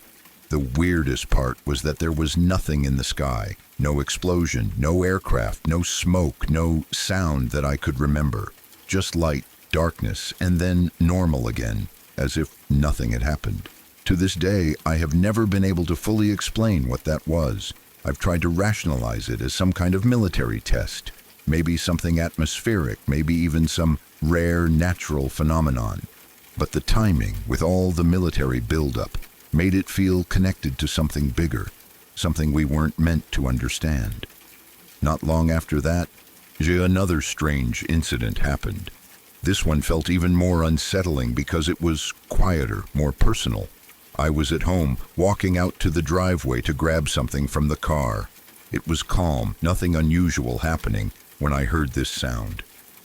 The weirdest part was that there was nothing in the sky. No explosion, no aircraft, no smoke, no sound that I could remember. Just light, darkness, and then normal again, as if nothing had happened. To this day, I have never been able to fully explain what that was. I've tried to rationalize it as some kind of military test. Maybe something atmospheric, maybe even some rare natural phenomenon. But the timing, with all the military buildup, made it feel connected to something bigger, something we weren't meant to understand. Not long after that, another strange incident happened. This one felt even more unsettling because it was quieter, more personal. I was at home, walking out to the driveway to grab something from the car. It was calm, nothing unusual happening, when I heard this sound.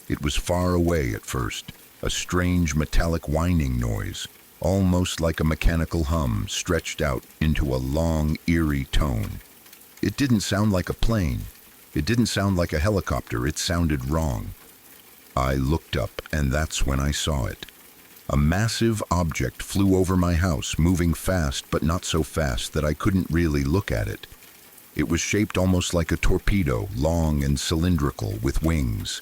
It was far away at first, a strange metallic whining noise, almost like a mechanical hum stretched out into a long, eerie tone. It didn't sound like a plane. It didn't sound like a helicopter. It sounded wrong. I looked up, and that's when I saw it. A massive object flew over my house, moving fast, but not so fast that I couldn't really look at it. It was shaped almost like a torpedo, long and cylindrical, with wings.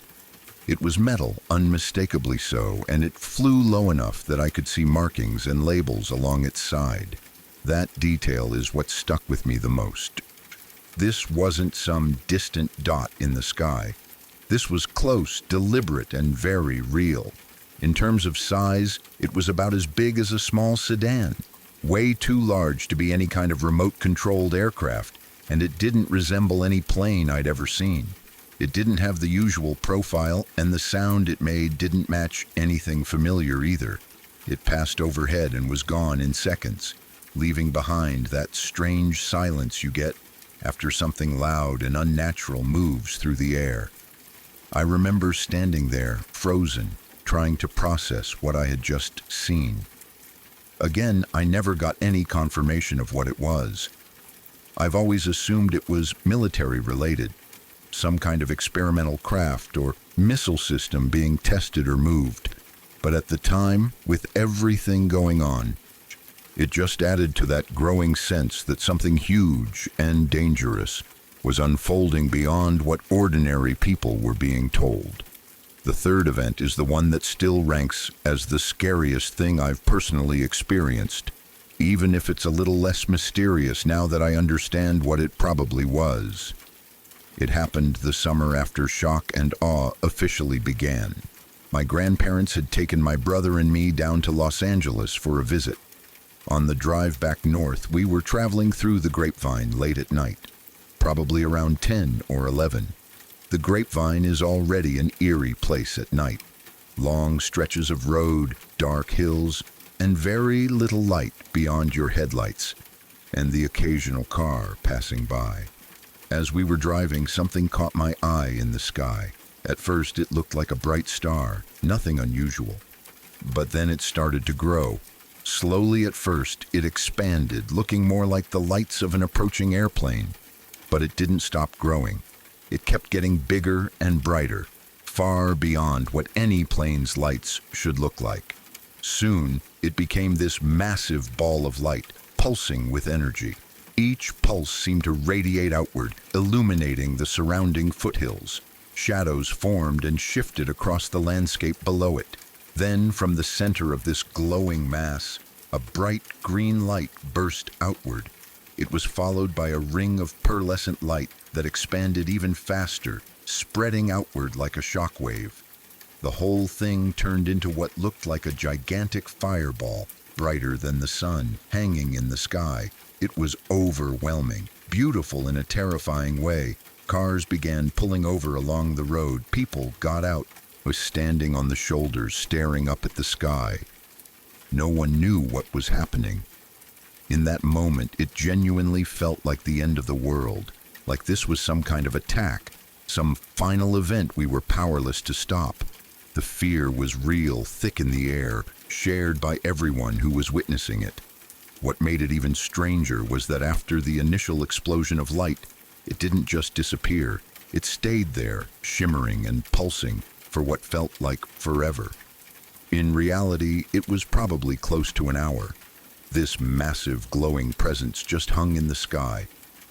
It was metal, unmistakably so, and it flew low enough that I could see markings and labels along its side. That detail is what stuck with me the most. This wasn't some distant dot in the sky. This was close, deliberate, and very real. In terms of size, it was about as big as a small sedan, way too large to be any kind of remote-controlled aircraft, and it didn't resemble any plane I'd ever seen. It didn't have the usual profile, and the sound it made didn't match anything familiar either. It passed overhead and was gone in seconds, leaving behind that strange silence you get after something loud and unnatural moves through the air. I remember standing there, frozen, trying to process what I had just seen. Again, I never got any confirmation of what it was. I've always assumed it was military-related, some kind of experimental craft or missile system being tested or moved. But at the time, with everything going on, it just added to that growing sense that something huge and dangerous was unfolding beyond what ordinary people were being told. The third event is the one that still ranks as the scariest thing I've personally experienced, even if it's a little less mysterious now that I understand what it probably was. It happened the summer after shock and awe officially began. My grandparents had taken my brother and me down to Los Angeles for a visit. On the drive back north, we were traveling through the Grapevine late at night, probably around 10 or 11. The Grapevine is already an eerie place at night. Long stretches of road, dark hills, and very little light beyond your headlights. and the occasional car passing by. As we were driving, something caught my eye in the sky. At first, it looked like a bright star, nothing unusual. But then it started to grow. Slowly at first, it expanded, looking more like the lights of an approaching airplane. But it didn't stop growing. It kept getting bigger and brighter, far beyond what any plane's lights should look like. Soon, it became this massive ball of light, pulsing with energy. Each pulse seemed to radiate outward, illuminating the surrounding foothills. Shadows formed and shifted across the landscape below it. Then, from the center of this glowing mass, a bright green light burst outward. It was followed by a ring of pearlescent light that expanded even faster, spreading outward like a shockwave. The whole thing turned into what looked like a gigantic fireball, brighter than the sun, hanging in the sky. It was overwhelming, beautiful in a terrifying way. Cars began pulling over along the road. People got out, was standing on the shoulders, staring up at the sky. No one knew what was happening. In that moment, it genuinely felt like the end of the world, like this was some kind of attack, some final event we were powerless to stop. The fear was real, thick in the air, shared by everyone who was witnessing it. What made it even stranger was that after the initial explosion of light, it didn't just disappear. It stayed there, shimmering and pulsing, for what felt like forever. In reality, it was probably close to an hour. This massive glowing presence just hung in the sky,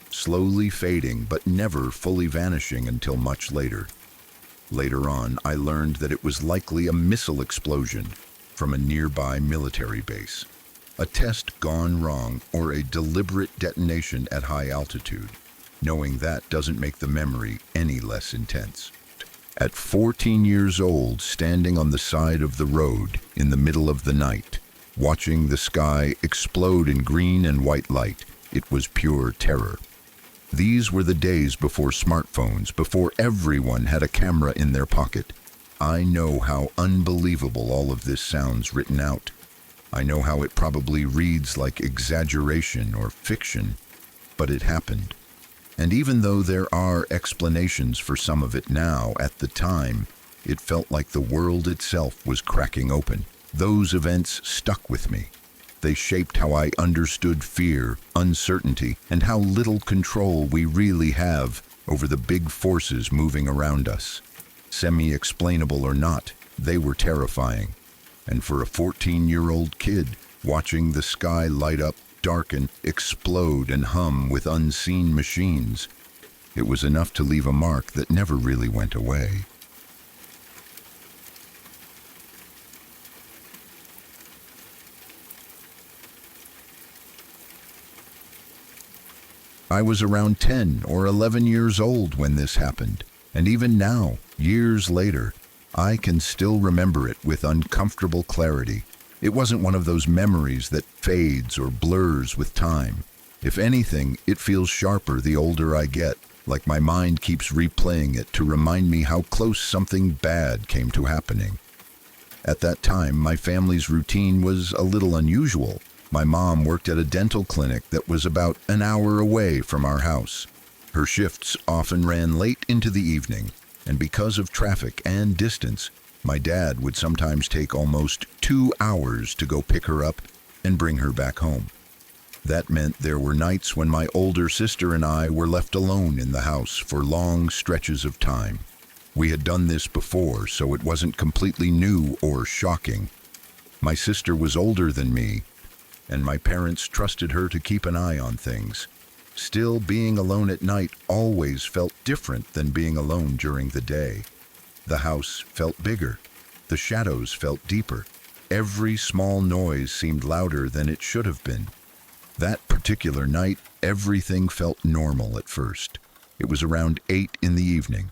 slowly fading but never fully vanishing until much later. Later on, I learned that it was likely a missile explosion from a nearby military base. A test gone wrong or a deliberate detonation at high altitude. Knowing that doesn't make the memory any less intense. At 14 years old, standing on the side of the road in the middle of the night, watching the sky explode in green and white light, it was pure terror. These were the days before smartphones, before everyone had a camera in their pocket. I know how unbelievable all of this sounds written out. I know how it probably reads like exaggeration or fiction, but it happened. And even though there are explanations for some of it now, at the time, it felt like the world itself was cracking open. Those events stuck with me. They shaped how I understood fear, uncertainty, and how little control we really have over the big forces moving around us. Semi-explainable or not, they were terrifying. And for a 14-year-old kid, watching the sky light up, darken, explode, and hum with unseen machines, it was enough to leave a mark that never really went away. I was around 10 or 11 years old when this happened, and even now, years later, I can still remember it with uncomfortable clarity. It wasn't one of those memories that fades or blurs with time. If anything, it feels sharper the older I get, like my mind keeps replaying it to remind me how close something bad came to happening. At that time, my family's routine was a little unusual. My mom worked at a dental clinic that was about an hour away from our house. Her shifts often ran late into the evening, and because of traffic and distance, my dad would sometimes take almost 2 hours to go pick her up and bring her back home. That meant there were nights when my older sister and I were left alone in the house for long stretches of time. We had done this before, so it wasn't completely new or shocking. My sister was older than me, and my parents trusted her to keep an eye on things. Still, being alone at night always felt different than being alone during the day. The house felt bigger. The shadows felt deeper. Every small noise seemed louder than it should have been. That particular night, everything felt normal at first. It was around 8 in the evening.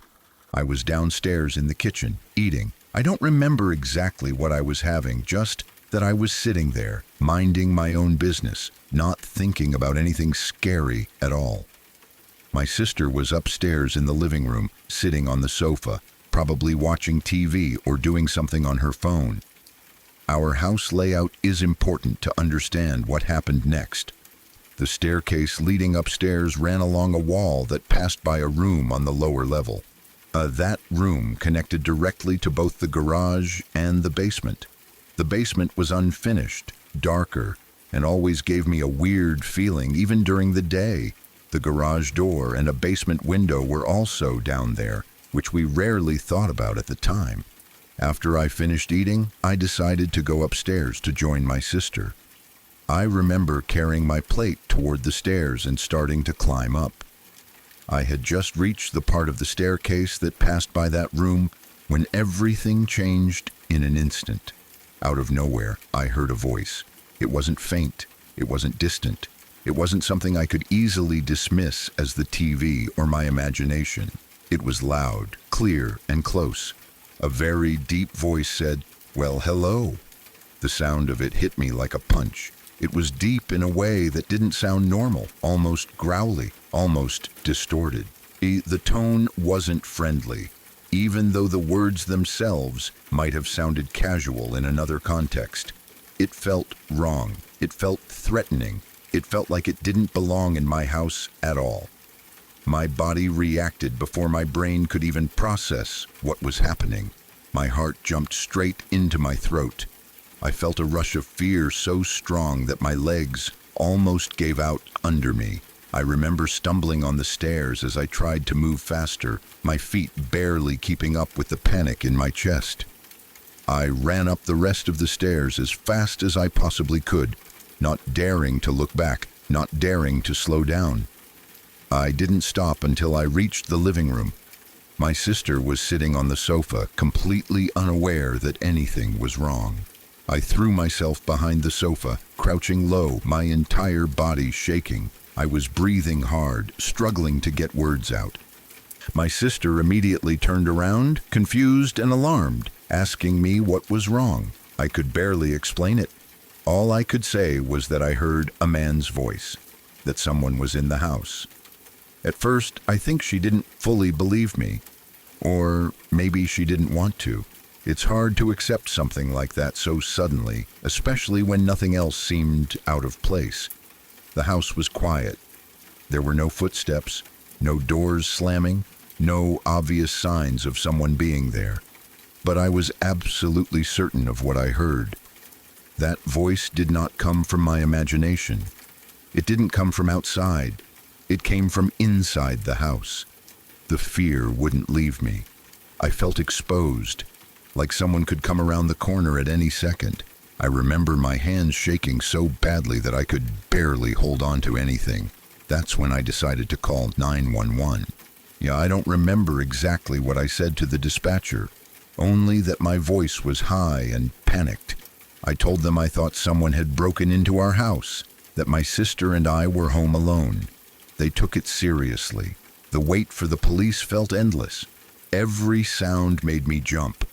I was downstairs in the kitchen, eating. I don't remember exactly what I was having, just that I was sitting there, minding my own business, not thinking about anything scary at all. My sister was upstairs in the living room, sitting on the sofa, probably watching TV or doing something on her phone. Our house layout is important to understand what happened next. The staircase leading upstairs ran along a wall that passed by a room on the lower level. That room connected directly to both the garage and the basement. The basement was unfinished, darker, and always gave me a weird feeling even during the day. The garage door and a basement window were also down there, which we rarely thought about at the time. After I finished eating, I decided to go upstairs to join my sister. I remember carrying my plate toward the stairs and starting to climb up. I had just reached the part of the staircase that passed by that room when everything changed in an instant. Out of nowhere, I heard a voice. It wasn't faint. It wasn't distant. It wasn't something I could easily dismiss as the TV or my imagination. It was loud, clear, and close. A very deep voice said, "Well, hello." The sound of it hit me like a punch. It was deep in a way that didn't sound normal, almost growly, almost distorted. The tone wasn't friendly, even though the words themselves might have sounded casual in another context. It felt wrong. It felt threatening. It felt like it didn't belong in my house at all. My body reacted before my brain could even process what was happening. My heart jumped straight into my throat. I felt a rush of fear so strong that my legs almost gave out under me. I remember stumbling on the stairs as I tried to move faster, my feet barely keeping up with the panic in my chest. I ran up the rest of the stairs as fast as I possibly could, not daring to look back, not daring to slow down. I didn't stop until I reached the living room. My sister was sitting on the sofa, completely unaware that anything was wrong. I threw myself behind the sofa, crouching low, my entire body shaking. I was breathing hard, struggling to get words out. My sister immediately turned around, confused and alarmed, asking me what was wrong. I could barely explain it. All I could say was that I heard a man's voice, that someone was in the house. At first, I think she didn't fully believe me, or maybe she didn't want to. It's hard to accept something like that so suddenly, especially when nothing else seemed out of place. The house was quiet. There were no footsteps, no doors slamming, no obvious signs of someone being there. But I was absolutely certain of what I heard. That voice did not come from my imagination. It didn't come from outside. It came from inside the house. The fear wouldn't leave me. I felt exposed, like someone could come around the corner at any second. I remember my hands shaking so badly that I could barely hold on to anything. That's when I decided to call 911. Yeah, I don't remember exactly what I said to the dispatcher, only that my voice was high and panicked. I told them I thought someone had broken into our house, that my sister and I were home alone. They took it seriously. The wait for the police felt endless. Every sound made me jump.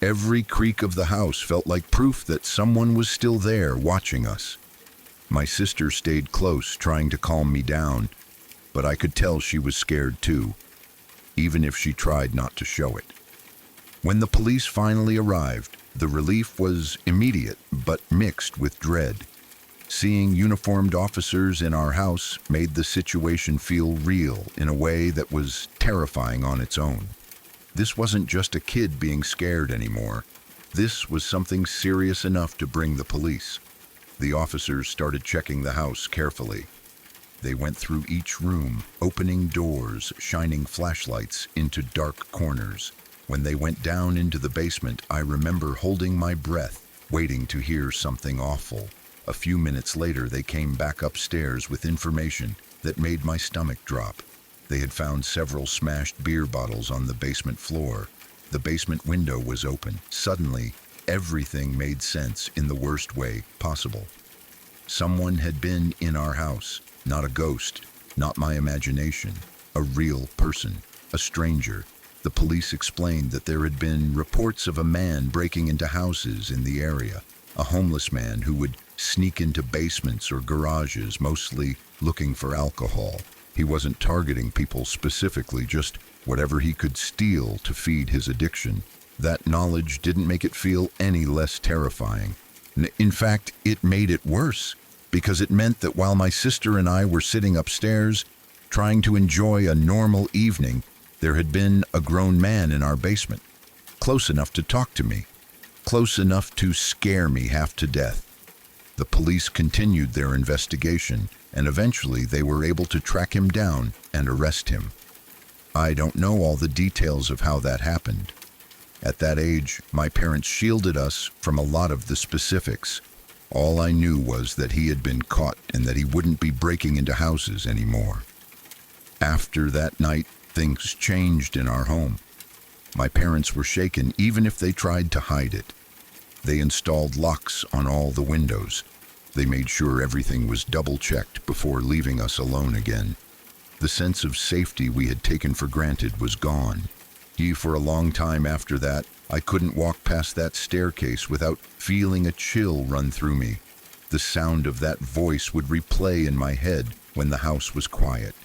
Every creak of the house felt like proof that someone was still there watching us. My sister stayed close, trying to calm me down, but I could tell she was scared too, even if she tried not to show it. When the police finally arrived, the relief was immediate, but mixed with dread. Seeing uniformed officers in our house made the situation feel real in a way that was terrifying on its own. This wasn't just a kid being scared anymore. This was something serious enough to bring the police. The officers started checking the house carefully. They went through each room, opening doors, shining flashlights into dark corners. When they went down into the basement, I remember holding my breath, waiting to hear something awful. A few minutes later, they came back upstairs with information that made my stomach drop. They had found several smashed beer bottles on the basement floor. The basement window was open. Suddenly, everything made sense in the worst way possible. Someone had been in our house, not a ghost, not my imagination, a real person, a stranger. The police explained that there had been reports of a man breaking into houses in the area, a homeless man who would sneak into basements or garages, mostly looking for alcohol. He wasn't targeting people specifically, just whatever he could steal to feed his addiction. That knowledge didn't make it feel any less terrifying. In fact, it made it worse. because it meant that while my sister and I were sitting upstairs, trying to enjoy a normal evening, there had been a grown man in our basement, close enough to talk to me, close enough to scare me half to death. The police continued their investigation, and eventually they were able to track him down and arrest him. I don't know all the details of how that happened. At that age, my parents shielded us from a lot of the specifics. All I knew was that he had been caught and that he wouldn't be breaking into houses anymore. After that night, things changed in our home. My parents were shaken even if they tried to hide it. They installed locks on all the windows. They made sure everything was double-checked before leaving us alone again. The sense of safety we had taken for granted was gone. For a long time after that, I couldn't walk past that staircase without feeling a chill run through me. The sound of that voice would replay in my head when the house was quiet.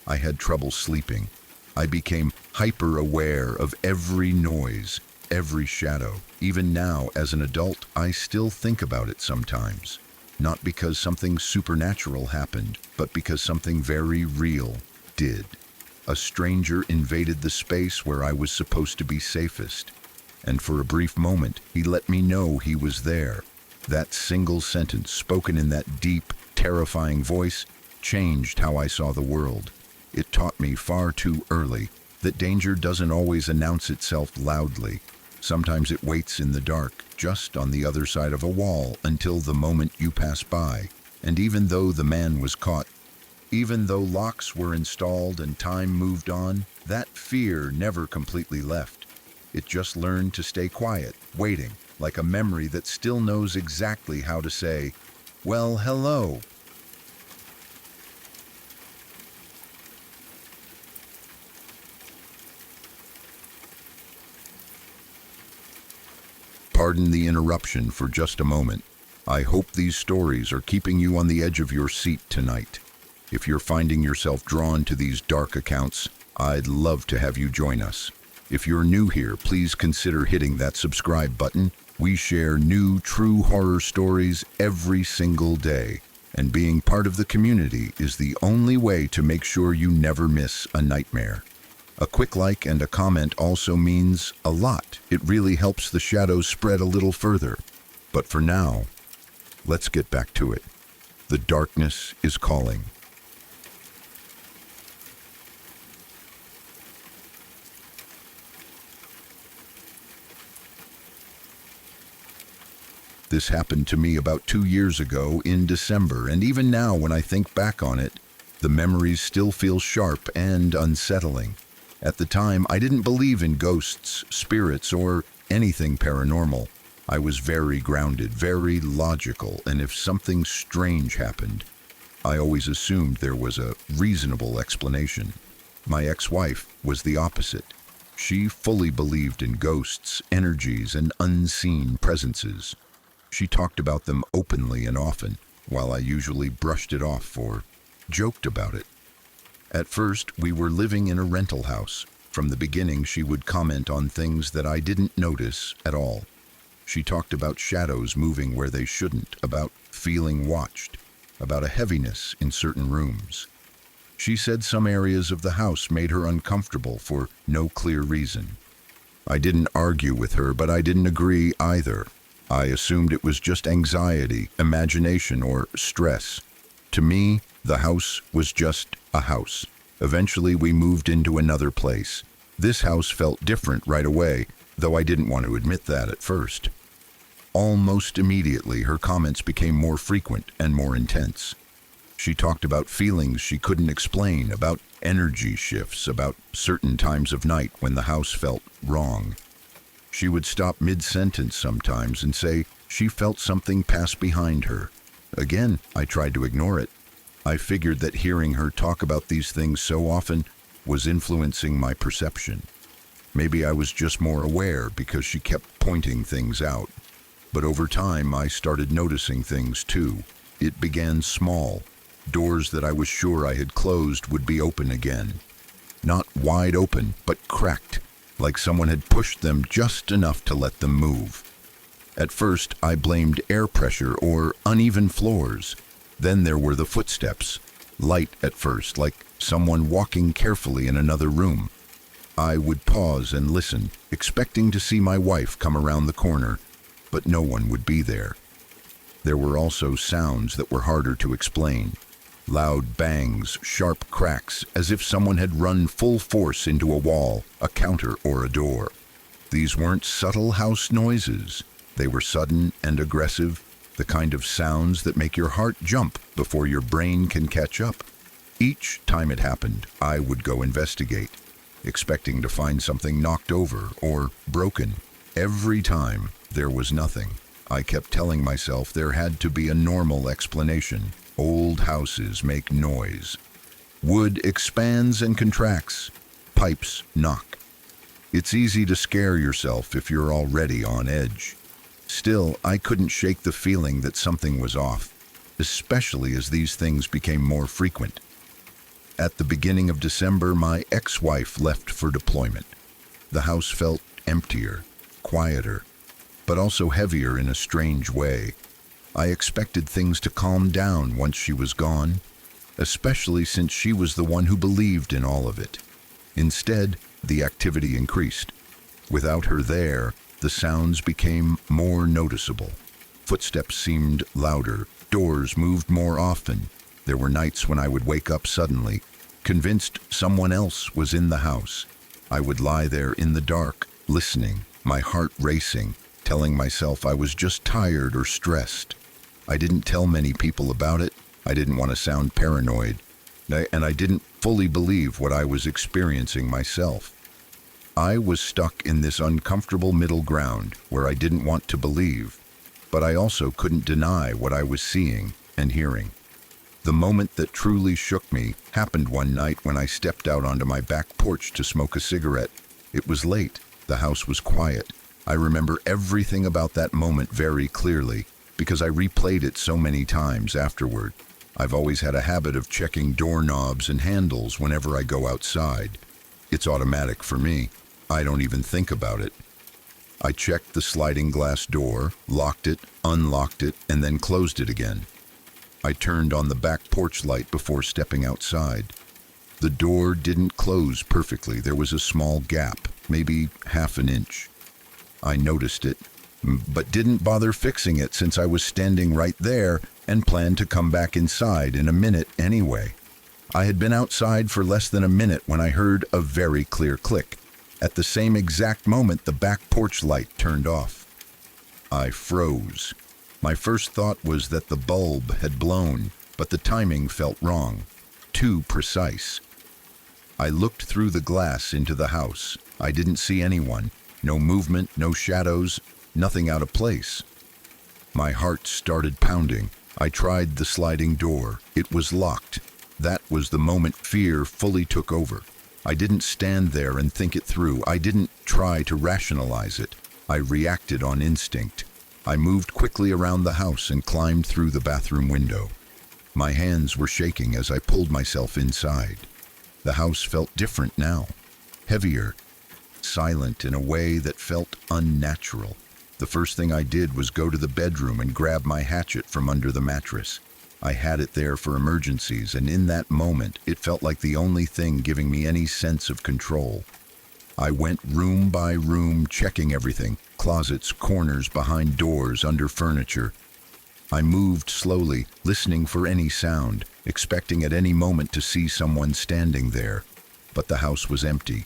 I had trouble sleeping. I became hyper-aware of every noise, every shadow. Even now, as an adult, I still think about it sometimes. Not because something supernatural happened, but because something very real did. A stranger invaded the space where I was supposed to be safest, and for a brief moment, he let me know he was there. That single sentence, spoken in that deep, terrifying voice, changed how I saw the world. It taught me far too early that danger doesn't always announce itself loudly. Sometimes it waits in the dark, just on the other side of a wall, until the moment you pass by. And even though the man was caught, even though locks were installed and time moved on, that fear never completely left. It just learned to stay quiet, waiting, like a memory that still knows exactly how to say, "Well, hello." Pardon the interruption for just a moment. I hope these stories are keeping you on the edge of your seat tonight. If you're finding yourself drawn to these dark accounts, I'd love to have you join us. If you're new here, please consider hitting that subscribe button. We share new true horror stories every single day, and being part of the community is the only way to make sure you never miss a nightmare. A quick like and a comment also means a lot. It really helps the shadows spread a little further. But for now, let's get back to it. The darkness is calling. This happened to me about 2 years ago in December, and even now when I think back on it, the memories still feel sharp and unsettling. At the time, I didn't believe in ghosts, spirits, or anything paranormal. I was very grounded, very logical, and if something strange happened, I always assumed there was a reasonable explanation. My ex-wife was the opposite. She fully believed in ghosts, energies, and unseen presences. She talked about them openly and often, while I usually brushed it off or joked about it. At first, we were living in a rental house. From the beginning, she would comment on things that I didn't notice at all. She talked about shadows moving where they shouldn't, about feeling watched, about a heaviness in certain rooms. She said some areas of the house made her uncomfortable for no clear reason. I didn't argue with her, but I didn't agree either. I assumed it was just anxiety, imagination, or stress. To me, the house was just a house. Eventually, we moved into another place. This house felt different right away, though I didn't want to admit that at first. Almost immediately, her comments became more frequent and more intense. She talked about feelings she couldn't explain, about energy shifts, about certain times of night when the house felt wrong. She would stop mid-sentence sometimes and say she felt something pass behind her. Again, I tried to ignore it. I figured that hearing her talk about these things so often was influencing my perception. Maybe I was just more aware because she kept pointing things out. But over time, I started noticing things too. It began small. Doors that I was sure I had closed would be open again. Not wide open, but cracked, like someone had pushed them just enough to let them move. At first, I blamed air pressure or uneven floors. Then there were the footsteps, light at first, like someone walking carefully in another room. I would pause and listen, expecting to see my wife come around the corner, but no one would be there. There were also sounds that were harder to explain. Loud bangs, sharp cracks, as if someone had run full force into a wall, a counter, or a door. These weren't subtle house noises. They were sudden and aggressive, the kind of sounds that make your heart jump before your brain can catch up. Each time it happened, I would go investigate, expecting to find something knocked over or broken. Every time, there was nothing. I kept telling myself there had to be a normal explanation. Old houses make noise. Wood expands and contracts. Pipes knock. It's easy to scare yourself if you're already on edge. Still, I couldn't shake the feeling that something was off, especially as these things became more frequent. At the beginning of December, my ex-wife left for deployment. The house felt emptier, quieter, but also heavier in a strange way. I expected things to calm down once she was gone, especially since she was the one who believed in all of it. Instead, the activity increased. Without her there, the sounds became more noticeable. Footsteps seemed louder, doors moved more often. There were nights when I would wake up suddenly, convinced someone else was in the house. I would lie there in the dark, listening, my heart racing, telling myself I was just tired or stressed. I didn't tell many people about it. I didn't want to sound paranoid, and I didn't fully believe what I was experiencing myself. I was stuck in this uncomfortable middle ground where I didn't want to believe, but I also couldn't deny what I was seeing and hearing. The moment that truly shook me happened one night when I stepped out onto my back porch to smoke a cigarette. It was late. The house was quiet. I remember everything about that moment very clearly because I replayed it so many times afterward. I've always had a habit of checking doorknobs and handles whenever I go outside. It's automatic for me. I don't even think about it. I checked the sliding glass door, locked it, unlocked it, and then closed it again. I turned on the back porch light before stepping outside. The door didn't close perfectly. There was a small gap, maybe half an inch. I noticed it, but didn't bother fixing it since I was standing right there and planned to come back inside in a minute anyway. I had been outside for less than a minute when I heard a very clear click. At the same exact moment, the back porch light turned off. I froze. My first thought was that the bulb had blown, but the timing felt wrong, too precise. I looked through the glass into the house. I didn't see anyone, no movement, no shadows, nothing out of place. My heart started pounding. I tried the sliding door. It was locked. That was the moment fear fully took over. I didn't stand there and think it through. I didn't try to rationalize it. I reacted on instinct. I moved quickly around the house and climbed through the bathroom window. My hands were shaking as I pulled myself inside. The house felt different now, heavier, silent in a way that felt unnatural. The first thing I did was go to the bedroom and grab my hatchet from under the mattress. I had it there for emergencies, and in that moment, it felt like the only thing giving me any sense of control. I went room by room, checking everything, closets, corners, behind doors, under furniture. I moved slowly, listening for any sound, expecting at any moment to see someone standing there. But the house was empty.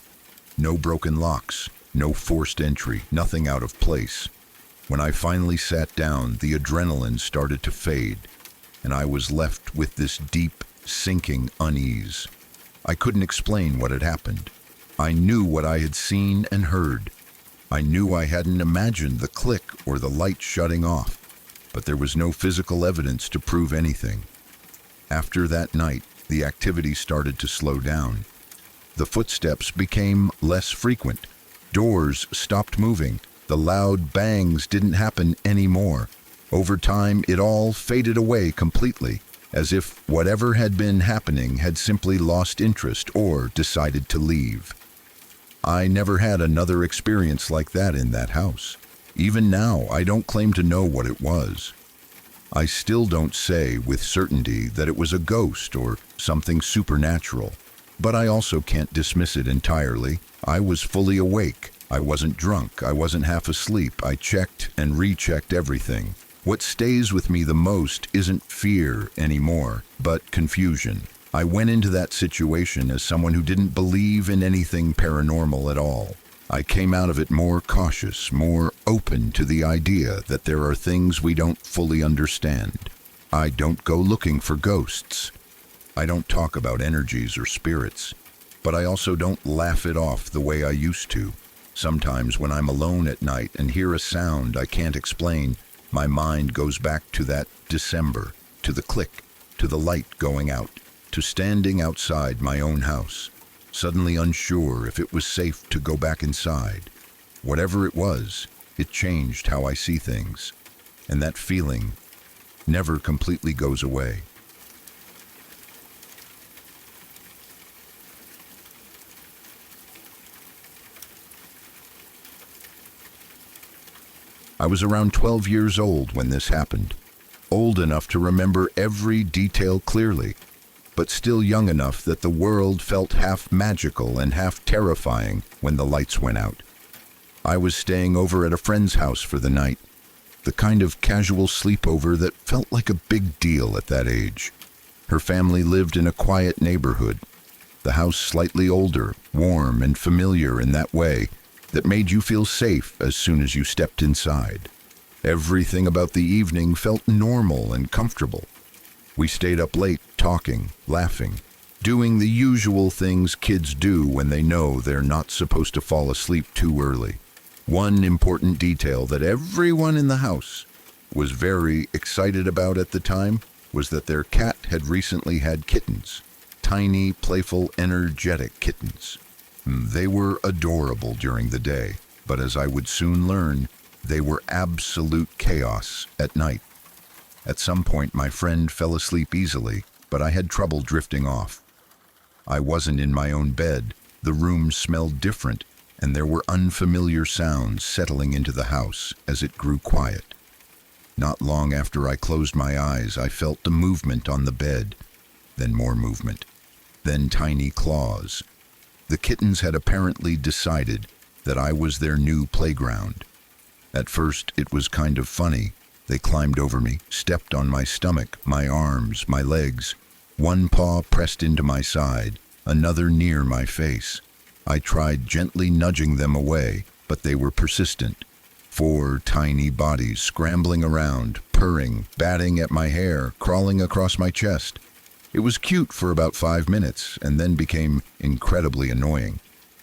No broken locks, no forced entry, nothing out of place. When I finally sat down, the adrenaline started to fade, and I was left with this deep, sinking unease. I couldn't explain what had happened. I knew what I had seen and heard. I knew I hadn't imagined the click or the light shutting off, but there was no physical evidence to prove anything. After that night, the activity started to slow down. The footsteps became less frequent. Doors stopped moving. The loud bangs didn't happen anymore. Over time, it all faded away completely, as if whatever had been happening had simply lost interest or decided to leave. I never had another experience like that in that house. Even now, I don't claim to know what it was. I still don't say with certainty that it was a ghost or something supernatural, but I also can't dismiss it entirely. I was fully awake. I wasn't drunk. I wasn't half asleep. I checked and rechecked everything. What stays with me the most isn't fear anymore, but confusion. I went into that situation as someone who didn't believe in anything paranormal at all. I came out of it more cautious, more open to the idea that there are things we don't fully understand. I don't go looking for ghosts. I don't talk about energies or spirits, but I also don't laugh it off the way I used to. Sometimes when I'm alone at night and hear a sound I can't explain, my mind goes back to that December, to the click, to the light going out, to standing outside my own house, suddenly unsure if it was safe to go back inside. Whatever it was, it changed how I see things, and that feeling never completely goes away. I was around 12 years old when this happened, old enough to remember every detail clearly, but still young enough that the world felt half magical and half terrifying when the lights went out. I was staying over at a friend's house for the night, the kind of casual sleepover that felt like a big deal at that age. Her family lived in a quiet neighborhood, the house slightly older, warm and familiar in that way that made you feel safe as soon as you stepped inside. Everything about the evening felt normal and comfortable. We stayed up late talking, laughing, doing the usual things kids do when they know they're not supposed to fall asleep too early. One important detail that everyone in the house was very excited about at the time was that their cat had recently had kittens. Tiny, playful, energetic kittens. They were adorable during the day, but as I would soon learn, they were absolute chaos at night. At some point, my friend fell asleep easily, but I had trouble drifting off. I wasn't in my own bed, the room smelled different, and there were unfamiliar sounds settling into the house as it grew quiet. Not long after I closed my eyes, I felt the movement on the bed, then more movement, then tiny claws. The kittens had apparently decided that I was their new playground. At first, it was kind of funny. They climbed over me, stepped on my stomach, my arms, my legs. One paw pressed into my side, another near my face. I tried gently nudging them away, but they were persistent. 4 tiny bodies scrambling around, purring, batting at my hair, crawling across my chest. It was cute for about 5 minutes, and then became incredibly annoying.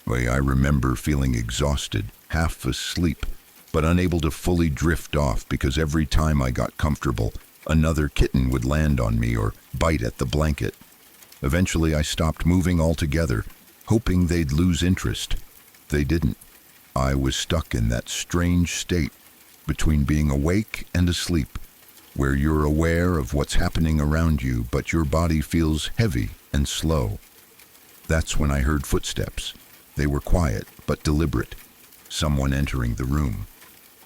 I remember feeling exhausted, half asleep, but unable to fully drift off because every time I got comfortable, another kitten would land on me or bite at the blanket. Eventually, I stopped moving altogether, hoping they'd lose interest. They didn't. I was stuck in that strange state between being awake and asleep, where you're aware of what's happening around you, but your body feels heavy and slow. That's when I heard footsteps. They were quiet but deliberate. Someone entering the room.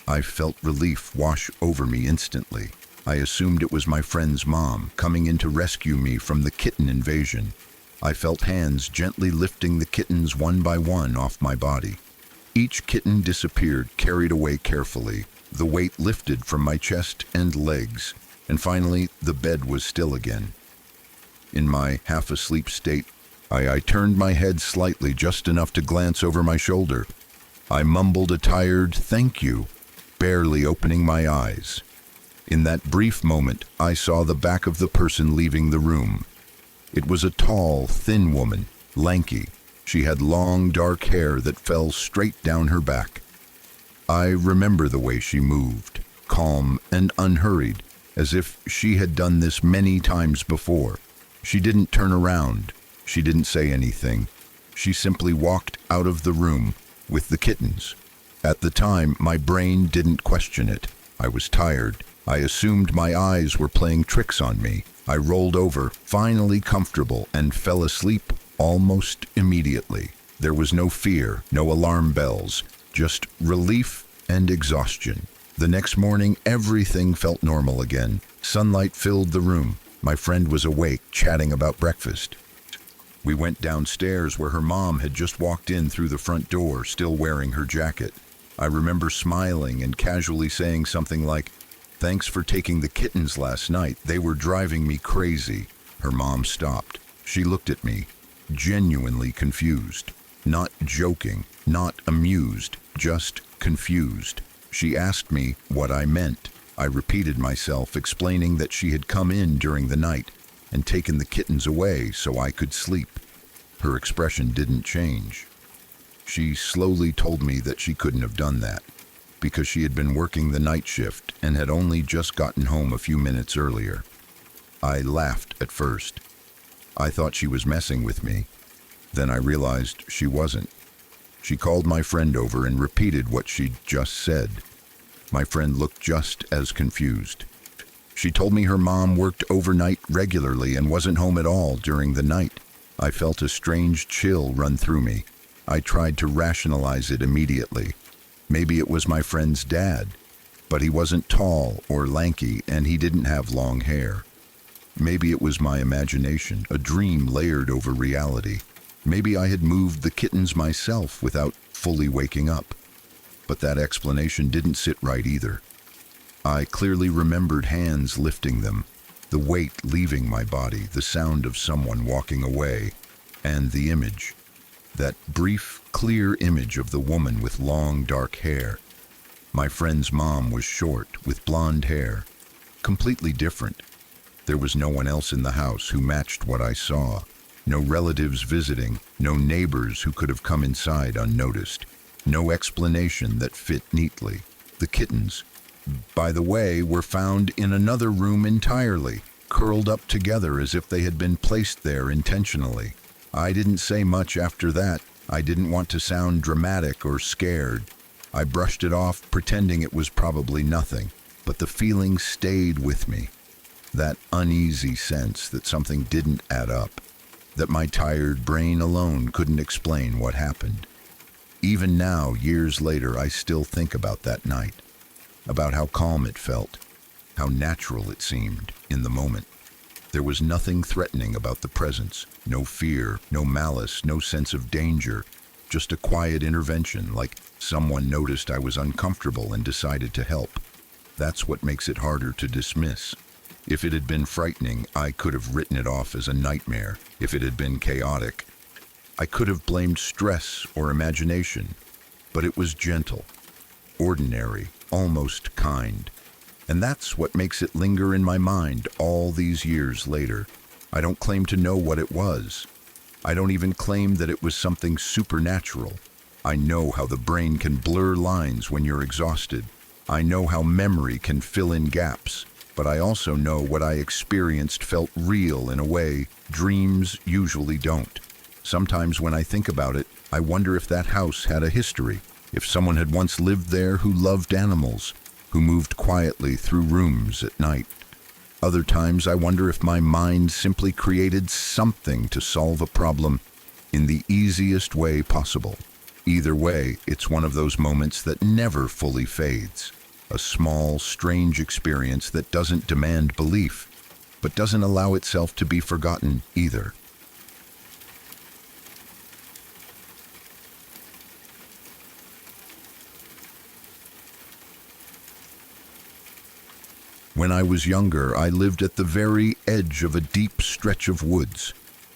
I felt relief wash over me instantly. I assumed it was my friend's mom coming in to rescue me from the kitten invasion. I felt hands gently lifting the kittens one by one off my body. Each kitten disappeared, carried away carefully. The weight lifted from my chest and legs, and finally the bed was still again. In my half-asleep state, I turned my head slightly, just enough to glance over my shoulder. I mumbled a tired "thank you," barely opening my eyes. In that brief moment, I saw the back of the person leaving the room. It was a tall, thin woman, lanky. She had long, dark hair that fell straight down her back. I remember the way she moved, calm and unhurried, as if she had done this many times before. She didn't turn around. She didn't say anything. She simply walked out of the room with the kittens. At the time, my brain didn't question it. I was tired. I assumed my eyes were playing tricks on me. I rolled over, finally comfortable, and fell asleep almost immediately. There was no fear, no alarm bells, just relief and exhaustion. The next morning, everything felt normal again. Sunlight filled the room. My friend was awake, chatting about breakfast. We went downstairs where her mom had just walked in through the front door, still wearing her jacket. I remember smiling and casually saying something like, "Thanks for taking the kittens last night. They were driving me crazy." Her mom stopped. She looked at me, genuinely confused. Not joking, not amused, just confused. She asked me what I meant. I repeated myself, explaining that she had come in during the night and taken the kittens away so I could sleep. Her expression didn't change. She slowly told me that she couldn't have done that because she had been working the night shift and had only just gotten home a few minutes earlier. I laughed at first. I thought she was messing with me. Then I realized she wasn't. She called my friend over and repeated what she'd just said. My friend looked just as confused. She told me her mom worked overnight regularly and wasn't home at all during the night. I felt a strange chill run through me. I tried to rationalize it immediately. Maybe it was my friend's dad, but he wasn't tall or lanky and he didn't have long hair. Maybe it was my imagination, a dream layered over reality. Maybe I had moved the kittens myself without fully waking up. But that explanation didn't sit right either. I clearly remembered hands lifting them, the weight leaving my body, the sound of someone walking away, and the image. That brief, clear image of the woman with long, dark hair. My friend's mom was short, with blonde hair. Completely different. There was no one else in the house who matched what I saw. No relatives visiting, no neighbors who could have come inside unnoticed. No explanation that fit neatly. The kittens, by the way, were found in another room entirely, curled up together as if they had been placed there intentionally. I didn't say much after that. I didn't want to sound dramatic or scared. I brushed it off, pretending it was probably nothing. But the feeling stayed with me. That uneasy sense that something didn't add up. That my tired brain alone couldn't explain what happened. Even now, years later, I still think about that night. About how calm it felt. How natural it seemed in the moment. There was nothing threatening about the presence, no fear, no malice, no sense of danger, just a quiet intervention, like someone noticed I was uncomfortable and decided to help. That's what makes it harder to dismiss. If it had been frightening, I could have written it off as a nightmare. If it had been chaotic, I could have blamed stress or imagination. But it was gentle, ordinary, almost kind. And that's what makes it linger in my mind all these years later. I don't claim to know what it was. I don't even claim that it was something supernatural. I know how the brain can blur lines when you're exhausted. I know how memory can fill in gaps. But I also know what I experienced felt real in a way dreams usually don't. Sometimes when I think about it, I wonder if that house had a history. If someone had once lived there who loved animals, who moved quietly through rooms at night. Other times I wonder if my mind simply created something to solve a problem in the easiest way possible. Either way, it's one of those moments that never fully fades. A small, strange experience that doesn't demand belief, but doesn't allow itself to be forgotten either. When I was younger, I lived at the very edge of a deep stretch of woods.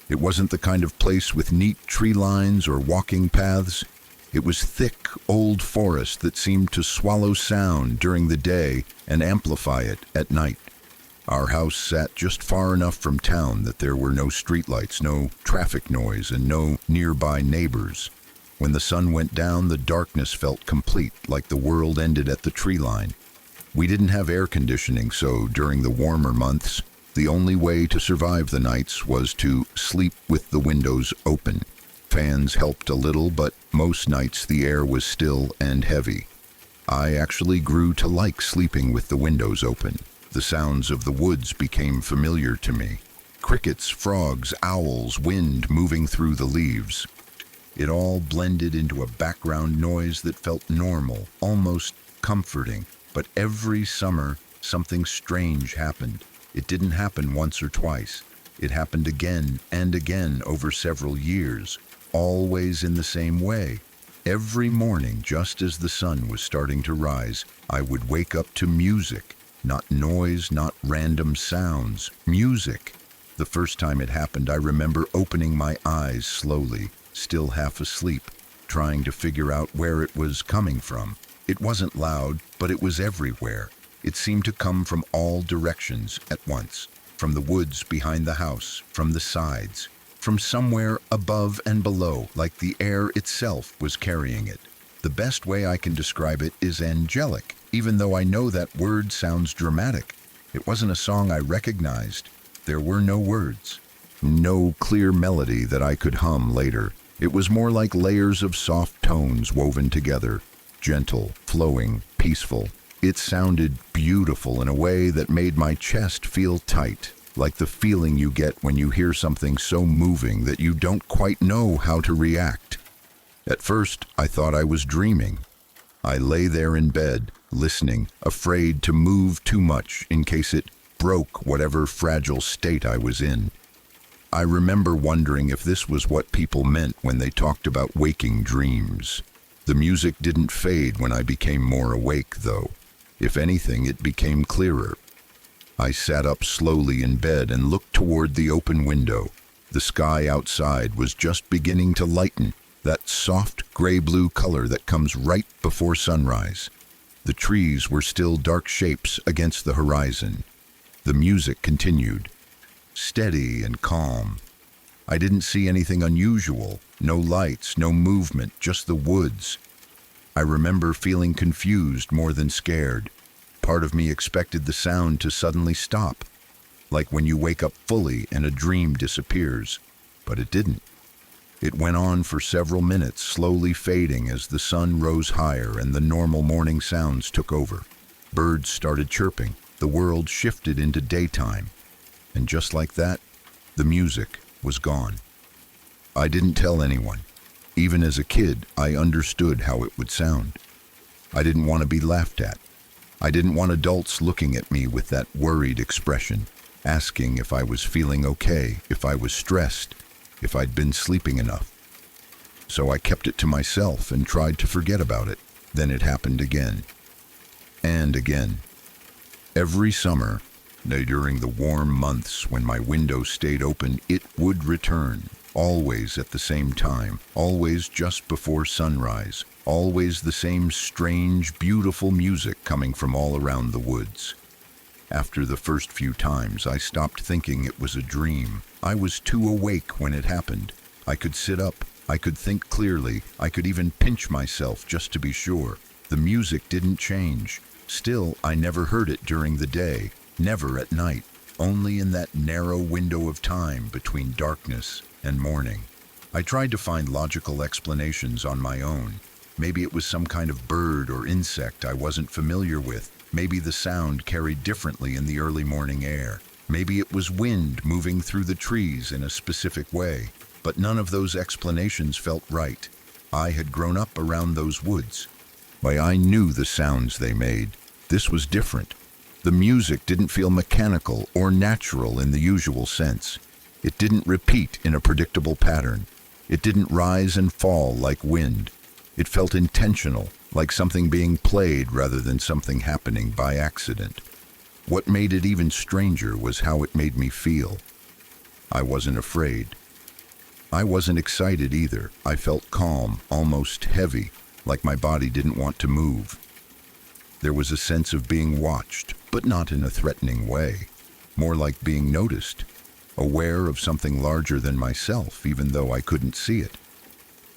It wasn't the kind of place with neat tree lines or walking paths. It was thick, old forest that seemed to swallow sound during the day and amplify it at night. Our house sat just far enough from town that there were no streetlights, no traffic noise, and no nearby neighbors. When the sun went down, the darkness felt complete, like the world ended at the tree line. We didn't have air conditioning, so during the warmer months, the only way to survive the nights was to sleep with the windows open. Fans helped a little, but most nights the air was still and heavy. I actually grew to like sleeping with the windows open. The sounds of the woods became familiar to me. Crickets, frogs, owls, wind moving through the leaves. It all blended into a background noise that felt normal, almost comforting. But every summer, something strange happened. It didn't happen once or twice. It happened again and again over several years, always in the same way. Every morning, just as the sun was starting to rise, I would wake up to music. Not noise, not random sounds. Music. The first time it happened, I remember opening my eyes slowly, still half asleep, trying to figure out where it was coming from. It wasn't loud, but it was everywhere. It seemed to come from all directions at once, from the woods behind the house, from the sides, from somewhere above and below, like the air itself was carrying it. The best way I can describe it is angelic, even though I know that word sounds dramatic. It wasn't a song I recognized. There were no words, no clear melody that I could hum later. It was more like layers of soft tones woven together, gentle, flowing, peaceful. It sounded beautiful in a way that made my chest feel tight, like the feeling you get when you hear something so moving that you don't quite know how to react. At first, I thought I was dreaming. I lay there in bed, listening, afraid to move too much in case it broke whatever fragile state I was in. I remember wondering if this was what people meant when they talked about waking dreams. The music didn't fade when I became more awake, though. If anything, it became clearer. I sat up slowly in bed and looked toward the open window. The sky outside was just beginning to lighten, that soft gray-blue color that comes right before sunrise. The trees were still dark shapes against the horizon. The music continued, steady and calm. I didn't see anything unusual, no lights, no movement, just the woods. I remember feeling confused more than scared. Part of me expected the sound to suddenly stop, like when you wake up fully and a dream disappears, but it didn't. It went on for several minutes, slowly fading as the sun rose higher and the normal morning sounds took over. Birds started chirping, the world shifted into daytime, and just like that, the music was gone. I didn't tell anyone. Even as a kid, I understood how it would sound. I didn't want to be laughed at. I didn't want adults looking at me with that worried expression, asking if I was feeling okay, if I was stressed, if I'd been sleeping enough. So I kept it to myself and tried to forget about it. Then it happened again. And again. Every summer, during the warm months when my window stayed open, it would return. Always at the same time, always just before sunrise, always the same strange, beautiful music coming from all around the woods. After the first few times, I stopped thinking it was a dream. I was too awake when it happened. I could sit up, I could think clearly, I could even pinch myself just to be sure. The music didn't change. Still, I never heard it during the day, never at night, only in that narrow window of time between darkness and morning. I tried to find logical explanations on my own. Maybe it was some kind of bird or insect I wasn't familiar with. Maybe the sound carried differently in the early morning air. Maybe it was wind moving through the trees in a specific way. But none of those explanations felt right. I had grown up around those woods. Why, I knew the sounds they made. This was different. The music didn't feel mechanical or natural in the usual sense. It didn't repeat in a predictable pattern. It didn't rise and fall like wind. It felt intentional, like something being played rather than something happening by accident. What made it even stranger was how it made me feel. I wasn't afraid. I wasn't excited either. I felt calm, almost heavy, like my body didn't want to move. There was a sense of being watched, but not in a threatening way. More like being noticed, aware of something larger than myself, even though I couldn't see it.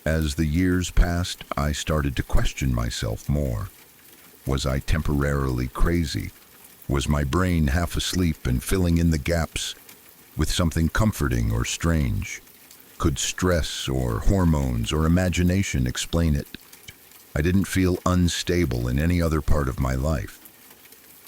As the years passed, I started to question myself more. Was I temporarily crazy? Was my brain half asleep and filling in the gaps with something comforting or strange? Could stress or hormones or imagination explain it? I didn't feel unstable in any other part of my life.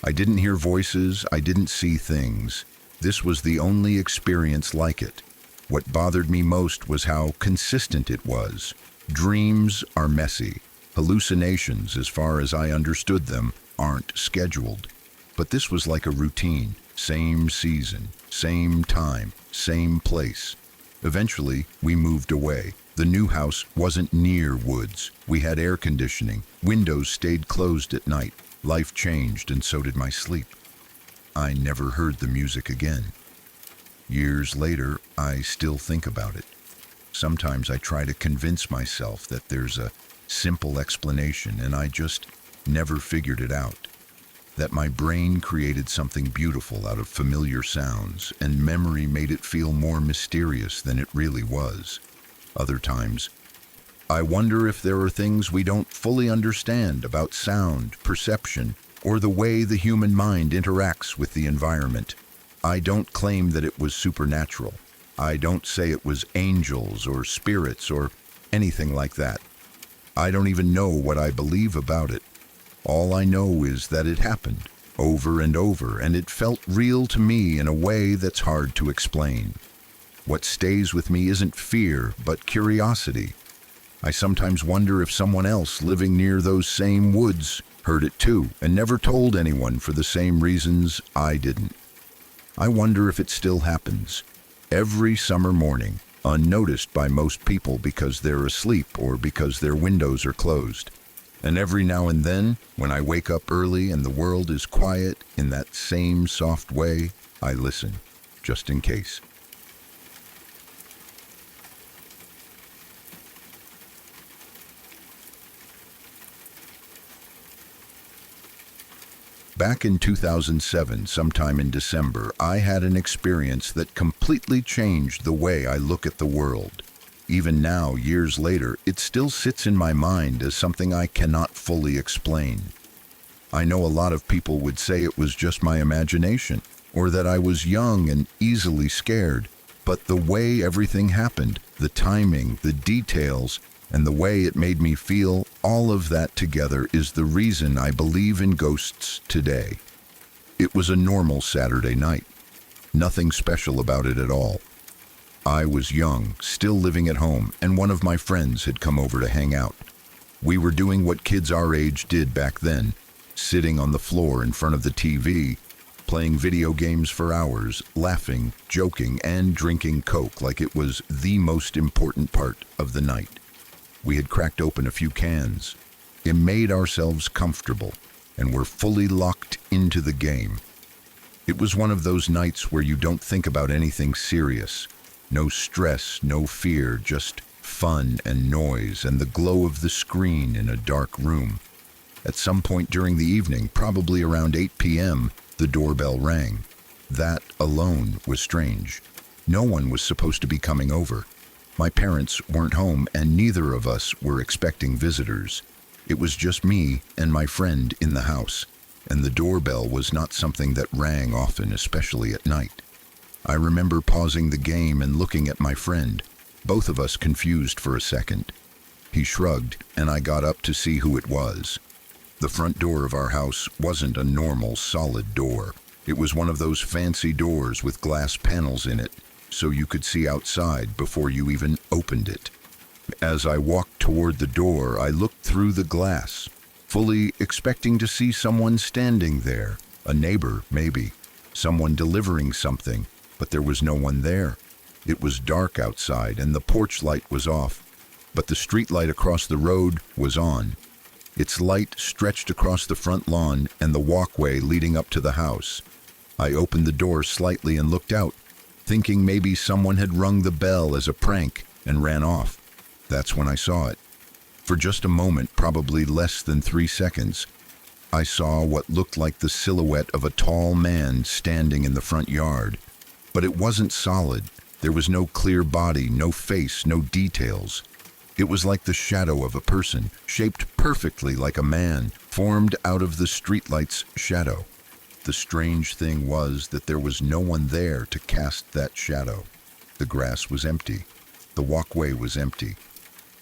I didn't hear voices, I didn't see things. This was the only experience like it. What bothered me most was how consistent it was. Dreams are messy. Hallucinations, as far as I understood them, aren't scheduled. But this was like a routine. Same season, same time, same place. Eventually, we moved away. The new house wasn't near woods. We had air conditioning. Windows stayed closed at night. Life changed, and so did my sleep. I never heard the music again. Years later, I still think about it. Sometimes I try to convince myself that there's a simple explanation, and I just never figured it out. That my brain created something beautiful out of familiar sounds, and memory made it feel more mysterious than it really was. Other times, I wonder if there are things we don't fully understand about sound, perception, or the way the human mind interacts with the environment. I don't claim that it was supernatural. I don't say it was angels or spirits or anything like that. I don't even know what I believe about it. All I know is that it happened over and over, and it felt real to me in a way that's hard to explain. What stays with me isn't fear, but curiosity. I sometimes wonder if someone else living near those same woods heard it too, and never told anyone for the same reasons I didn't. I wonder if it still happens, every summer morning, unnoticed by most people because they're asleep or because their windows are closed. And every now and then, when I wake up early and the world is quiet in that same soft way, I listen, just in case. Back in 2007, sometime in December, I had an experience that completely changed the way I look at the world. Even now, years later, it still sits in my mind as something I cannot fully explain. I know a lot of people would say it was just my imagination, or that I was young and easily scared, but the way everything happened, the timing, the details, and the way it made me feel, all of that together is the reason I believe in ghosts today. It was a normal Saturday night. Nothing special about it at all. I was young, still living at home, and one of my friends had come over to hang out. We were doing what kids our age did back then, sitting on the floor in front of the TV, playing video games for hours, laughing, joking, and drinking Coke like it was the most important part of the night. We had cracked open a few cans, and made ourselves comfortable, and were fully locked into the game. It was one of those nights where you don't think about anything serious. No stress, no fear, just fun and noise and the glow of the screen in a dark room. At some point during the evening, probably around 8 p.m., the doorbell rang. That alone was strange. No one was supposed to be coming over. My parents weren't home, and neither of us were expecting visitors. It was just me and my friend in the house, and the doorbell was not something that rang often, especially at night. I remember pausing the game and looking at my friend, both of us confused for a second. He shrugged, and I got up to see who it was. The front door of our house wasn't a normal, solid door. It was one of those fancy doors with glass panels in it, so you could see outside before you even opened it. As I walked toward the door, I looked through the glass, fully expecting to see someone standing there, a neighbor maybe, someone delivering something. But there was no one there. It was dark outside and the porch light was off, but the street light across the road was on. Its light stretched across the front lawn and the walkway leading up to the house. I opened the door slightly and looked out, thinking maybe someone had rung the bell as a prank and ran off. That's when I saw it. For just a moment, probably less than 3 seconds, I saw what looked like the silhouette of a tall man standing in the front yard. But it wasn't solid. There was no clear body, no face, no details. It was like the shadow of a person, shaped perfectly like a man, formed out of the streetlight's shadow. The strange thing was that there was no one there to cast that shadow. The grass was empty. The walkway was empty.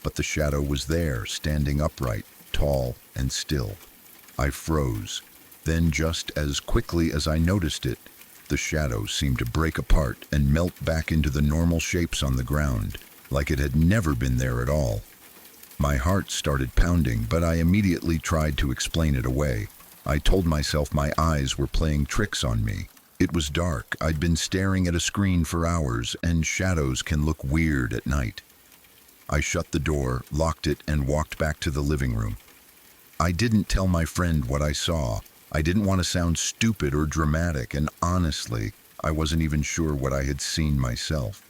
But the shadow was there, standing upright, tall and still. I froze. Then, just as quickly as I noticed it, the shadow seemed to break apart and melt back into the normal shapes on the ground, like it had never been there at all. My heart started pounding, but I immediately tried to explain it away. I told myself my eyes were playing tricks on me. It was dark, I'd been staring at a screen for hours, and shadows can look weird at night. I shut the door, locked it, and walked back to the living room. I didn't tell my friend what I saw. I didn't want to sound stupid or dramatic, and honestly, I wasn't even sure what I had seen myself.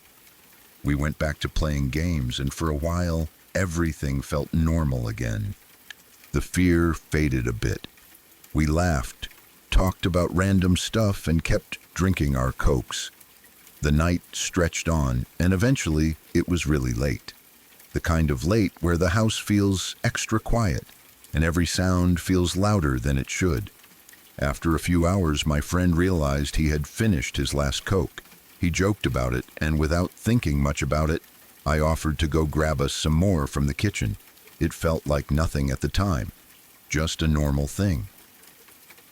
We went back to playing games, and for a while, everything felt normal again. The fear faded a bit. We laughed, talked about random stuff, and kept drinking our Cokes. The night stretched on, and eventually, it was really late. The kind of late where the house feels extra quiet, and every sound feels louder than it should. After a few hours, my friend realized he had finished his last Coke. He joked about it, and without thinking much about it, I offered to go grab us some more from the kitchen. It felt like nothing at the time, just a normal thing.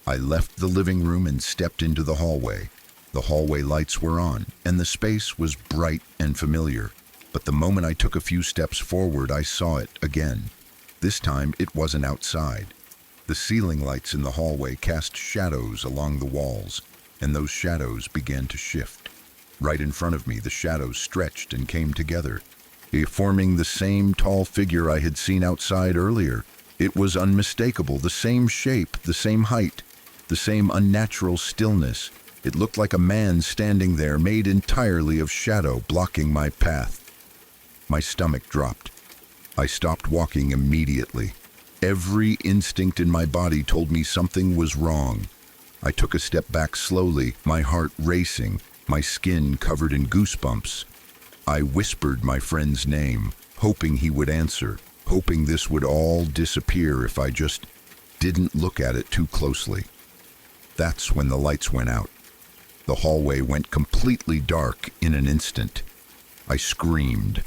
I left the living room and stepped into the hallway. The hallway lights were on, and the space was bright and familiar. But the moment I took a few steps forward, I saw it again. This time, it wasn't outside. The ceiling lights in the hallway cast shadows along the walls, and those shadows began to shift. Right in front of me, the shadows stretched and came together, forming the same tall figure I had seen outside earlier. It was unmistakable, the same shape, the same height, the same unnatural stillness. It looked like a man standing there, made entirely of shadow, blocking my path. My stomach dropped. I stopped walking immediately. Every instinct in my body told me something was wrong. I took a step back slowly, my heart racing, my skin covered in goosebumps. I whispered my friend's name, hoping he would answer, hoping this would all disappear if I just didn't look at it too closely. That's when the lights went out. The hallway went completely dark in an instant. I screamed.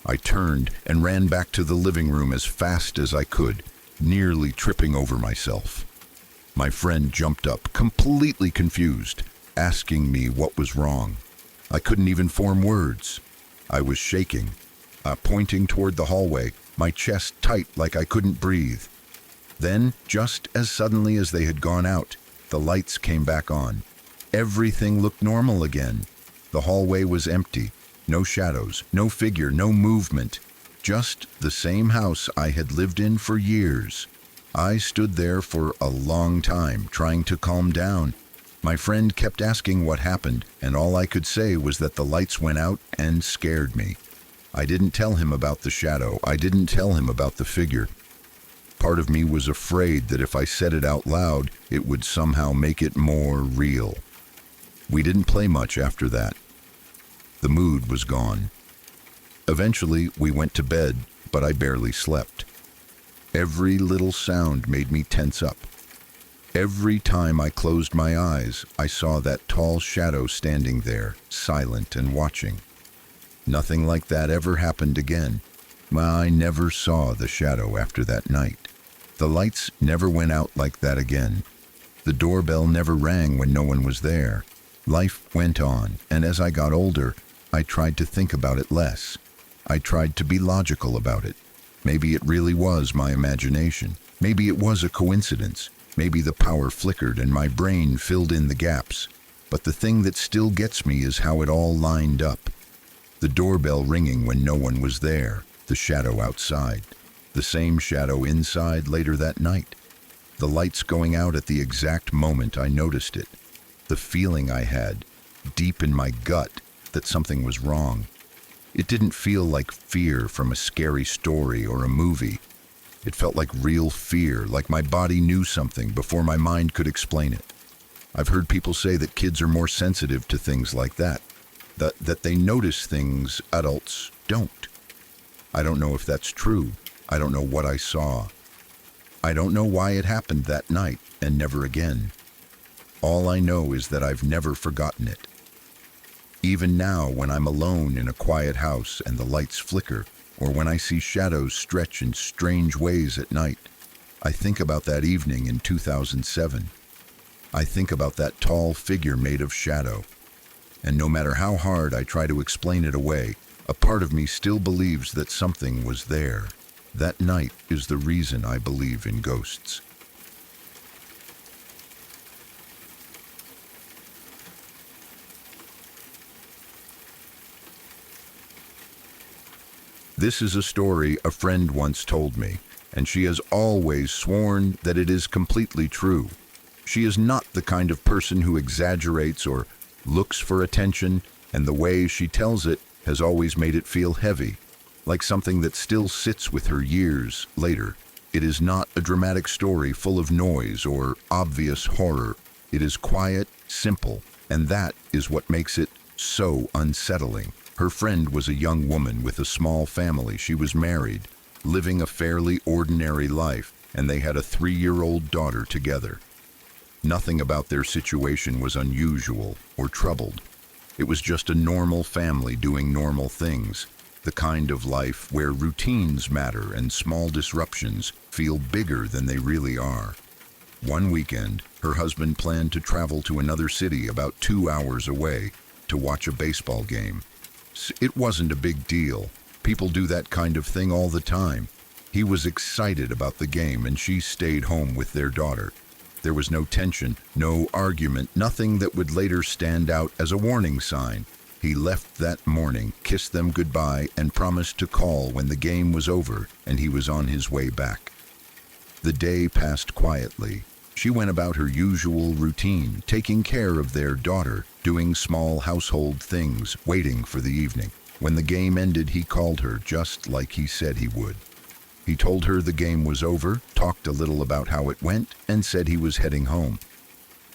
I turned and ran back to the living room as fast as I could, nearly tripping over myself. My friend jumped up, completely confused, asking me what was wrong. I couldn't even form words. I was shaking, pointing toward the hallway, my chest tight like I couldn't breathe. Then, just as suddenly as they had gone out, the lights came back on. Everything looked normal again. The hallway was empty. No shadows, no figure, no movement. Just the same house I had lived in for years. I stood there for a long time, trying to calm down. My friend kept asking what happened, and all I could say was that the lights went out and scared me. I didn't tell him about the shadow. I didn't tell him about the figure. Part of me was afraid that if I said it out loud, it would somehow make it more real. We didn't play much after that. The mood was gone. Eventually, we went to bed, but I barely slept. Every little sound made me tense up. Every time I closed my eyes, I saw that tall shadow standing there, silent and watching. Nothing like that ever happened again. I never saw the shadow after that night. The lights never went out like that again. The doorbell never rang when no one was there. Life went on, and as I got older, I tried to think about it less. I tried to be logical about it. Maybe it really was my imagination. Maybe it was a coincidence. Maybe the power flickered and my brain filled in the gaps. But the thing that still gets me is how it all lined up. The doorbell ringing when no one was there. The shadow outside. The same shadow inside later that night. The lights going out at the exact moment I noticed it. The feeling I had, deep in my gut, that something was wrong. It didn't feel like fear from a scary story or a movie. It felt like real fear, like my body knew something before my mind could explain it. I've heard people say that kids are more sensitive to things like that they notice things adults don't. I don't know if that's true. I don't know what I saw. I don't know why it happened that night and never again. All I know is that I've never forgotten it. Even now, when I'm alone in a quiet house and the lights flicker, or when I see shadows stretch in strange ways at night, I think about that evening in 2007. I think about that tall figure made of shadow. And no matter how hard I try to explain it away, a part of me still believes that something was there. That night is the reason I believe in ghosts. This is a story a friend once told me, and she has always sworn that it is completely true. She is not the kind of person who exaggerates or looks for attention, and the way she tells it has always made it feel heavy, like something that still sits with her years later. It is not a dramatic story full of noise or obvious horror. It is quiet, simple, and that is what makes it so unsettling. Her friend was a young woman with a small family. She was married, living a fairly ordinary life, and they had a 3-year-old daughter together. Nothing about their situation was unusual or troubled. It was just a normal family doing normal things, the kind of life where routines matter and small disruptions feel bigger than they really are. One weekend, her husband planned to travel to another city about 2 hours away to watch a baseball game. It wasn't a big deal. People do that kind of thing all the time. He was excited about the game, and she stayed home with their daughter. There was no tension, no argument, nothing that would later stand out as a warning sign. He left that morning, kissed them goodbye, and promised to call when the game was over and he was on his way back. The day passed quietly. She went about her usual routine, taking care of their daughter, doing small household things, waiting for the evening. When the game ended, he called her just like he said he would. He told her the game was over, talked a little about how it went, and said he was heading home.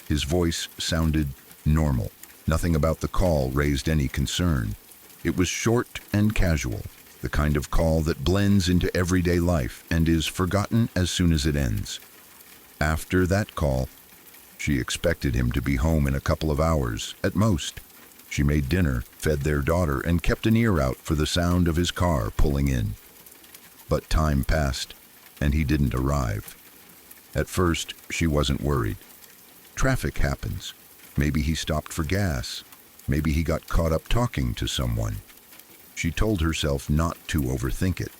His voice sounded normal. Nothing about the call raised any concern. It was short and casual, the kind of call that blends into everyday life and is forgotten as soon as it ends. After that call, she expected him to be home in a couple of hours, at most. She made dinner, fed their daughter, and kept an ear out for the sound of his car pulling in. But time passed, and he didn't arrive. At first, she wasn't worried. Traffic happens. Maybe he stopped for gas. Maybe he got caught up talking to someone. She told herself not to overthink it.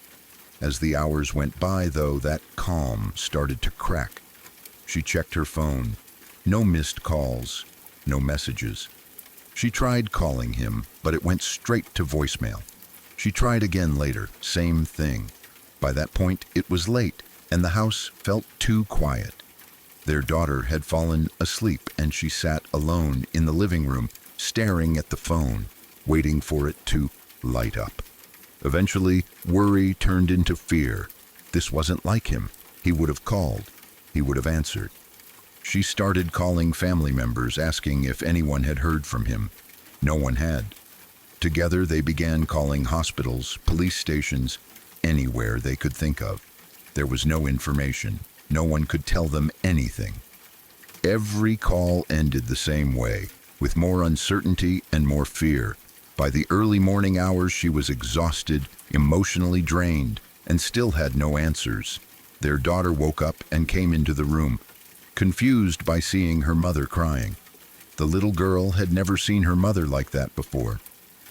As the hours went by, though, that calm started to crack. She checked her phone. No missed calls, no messages. She tried calling him, but it went straight to voicemail. She tried again later, same thing. By that point, it was late, and the house felt too quiet. Their daughter had fallen asleep, and she sat alone in the living room, staring at the phone, waiting for it to light up. Eventually, worry turned into fear. This wasn't like him. He would have called. He would have answered. She started calling family members, asking if anyone had heard from him. No one had. Together, they began calling hospitals, police stations, anywhere they could think of. There was no information. No one could tell them anything. Every call ended the same way, with more uncertainty and more fear. By the early morning hours, she was exhausted, emotionally drained, and still had no answers. Their daughter woke up and came into the room, confused by seeing her mother crying. The little girl had never seen her mother like that before.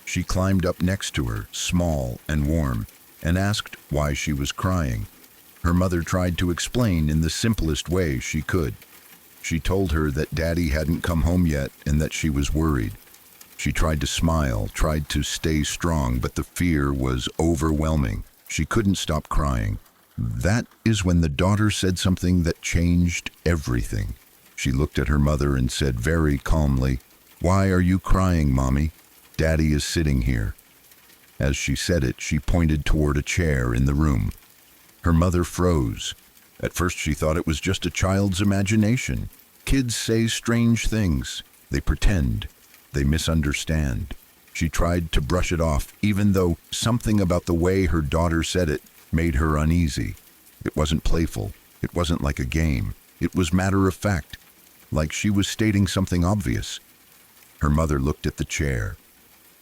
She climbed up next to her, small and warm, and asked why she was crying. Her mother tried to explain in the simplest way she could. She told her that Daddy hadn't come home yet and that she was worried. She tried to smile, tried to stay strong, but the fear was overwhelming. She couldn't stop crying. That is when the daughter said something that changed everything. She looked at her mother and said very calmly, "Why are you crying, Mommy? Daddy is sitting here." As she said it, she pointed toward a chair in the room. Her mother froze. At first she thought it was just a child's imagination. Kids say strange things. They pretend. They misunderstand. She tried to brush it off, even though something about the way her daughter said it made her uneasy. It wasn't playful. It wasn't like a game. It was matter of fact, like she was stating something obvious. Her mother looked at the chair.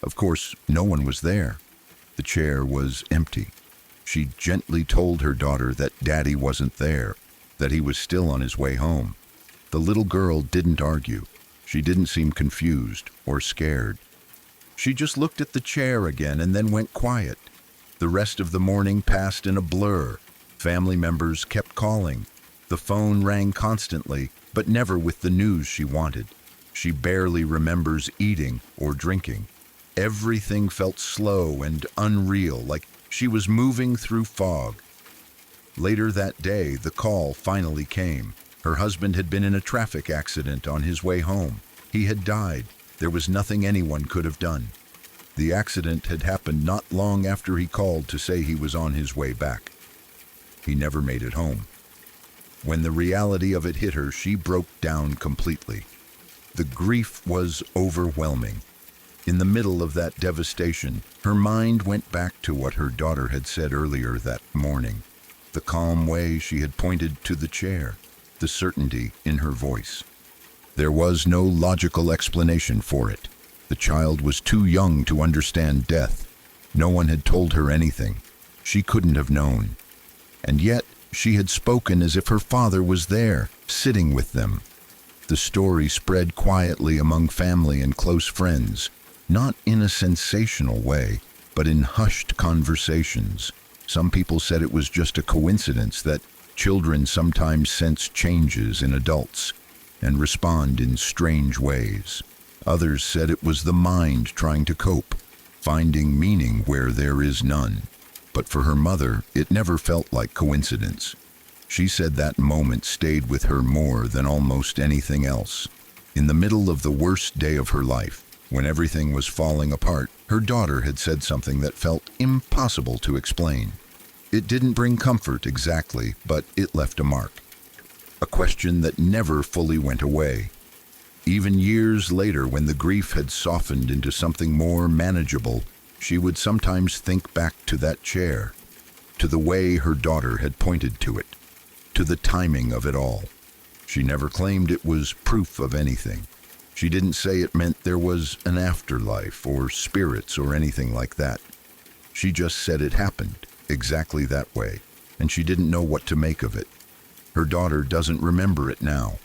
Of course, no one was there. The chair was empty. She gently told her daughter that Daddy wasn't there, that he was still on his way home. The little girl didn't argue. She didn't seem confused or scared. She just looked at the chair again and then went quiet. The rest of the morning passed in a blur. Family members kept calling. The phone rang constantly, but never with the news she wanted. She barely remembers eating or drinking. Everything felt slow and unreal, like She was moving through fog. Later that day, the call finally came. Her husband had been in a traffic accident on his way home. He had died. There was nothing anyone could have done. The accident had happened not long after he called to say he was on his way back. He never made it home. When the reality of it hit her, she broke down completely. The grief was overwhelming. In the middle of that devastation, her mind went back to what her daughter had said earlier that morning. The calm way she had pointed to the chair, the certainty in her voice. There was no logical explanation for it. The child was too young to understand death. No one had told her anything. She couldn't have known. And yet, she had spoken as if her father was there, sitting with them. The story spread quietly among family and close friends, not in a sensational way, but in hushed conversations. Some people said it was just a coincidence that children sometimes sense changes in adults and respond in strange ways. Others said it was the mind trying to cope, finding meaning where there is none. But for her mother, it never felt like coincidence. She said that moment stayed with her more than almost anything else. In the middle of the worst day of her life, when everything was falling apart, her daughter had said something that felt impossible to explain. It didn't bring comfort exactly, but it left a mark. A question that never fully went away. Even years later, when the grief had softened into something more manageable, she would sometimes think back to that chair, to the way her daughter had pointed to it, to the timing of it all. She never claimed it was proof of anything. She didn't say it meant there was an afterlife or spirits or anything like that. She just said it happened exactly that way, and she didn't know what to make of it. Her daughter doesn't remember it now.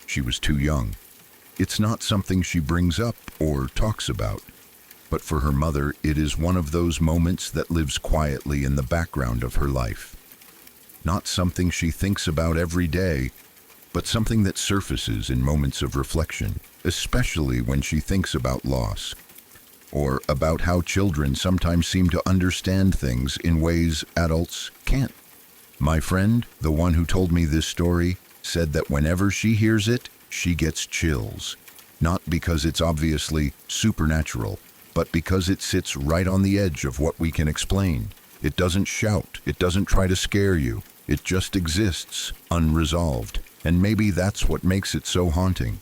She was too young. It's not something she brings up or talks about, but for her mother, it is one of those moments that lives quietly in the background of her life. Not something she thinks about every day, but something that surfaces in moments of reflection, especially when she thinks about loss, or about how children sometimes seem to understand things in ways adults can't. My friend, the one who told me this story, said that whenever she hears it, she gets chills. Not because it's obviously supernatural, but because it sits right on the edge of what we can explain. It doesn't shout, it doesn't try to scare you. It just exists, unresolved. And maybe that's what makes it so haunting.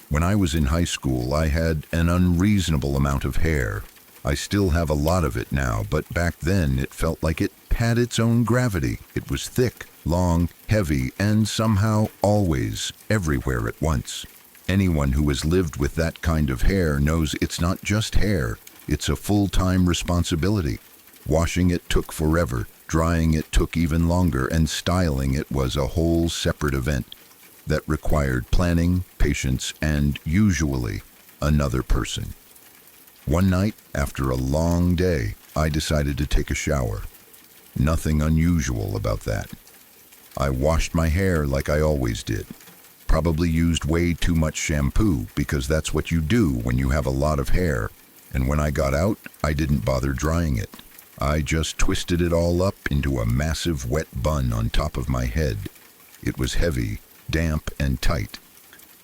When I was in high school, I had an unreasonable amount of hair. I still have a lot of it now, but back then it felt like it had its own gravity. It was thick, long, heavy, and somehow always everywhere at once. Anyone who has lived with that kind of hair knows it's not just hair, it's a full-time responsibility. Washing it took forever, drying it took even longer, and styling it was a whole separate event that required planning, patience, and usually another person. One night, after a long day, I decided to take a shower. Nothing unusual about that. I washed my hair like I always did. Probably used way too much shampoo because that's what you do when you have a lot of hair. And when I got out, I didn't bother drying it. I just twisted it all up into a massive wet bun on top of my head. It was heavy, damp, and tight.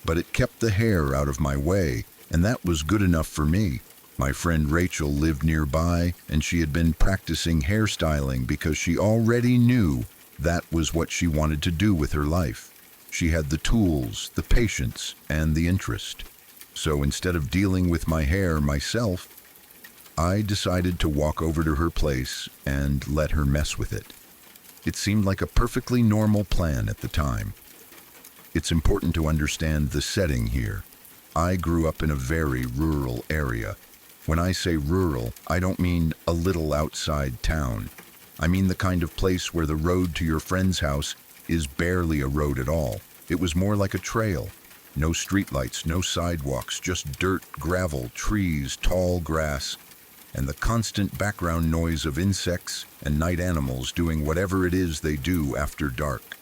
But it kept the hair out of my way, and that was good enough for me. My friend Rachel lived nearby, and she had been practicing hairstyling because she already knew that was what she wanted to do with her life. She had the tools, the patience, and the interest. So instead of dealing with my hair myself, I decided to walk over to her place and let her mess with it. It seemed like a perfectly normal plan at the time. It's important to understand the setting here. I grew up in a very rural area. When I say rural, I don't mean a little outside town. I mean the kind of place where the road to your friend's house is barely a road at all. It was more like a trail. No streetlights, no sidewalks, just dirt, gravel, trees, tall grass, and the constant background noise of insects and night animals doing whatever it is they do after dark.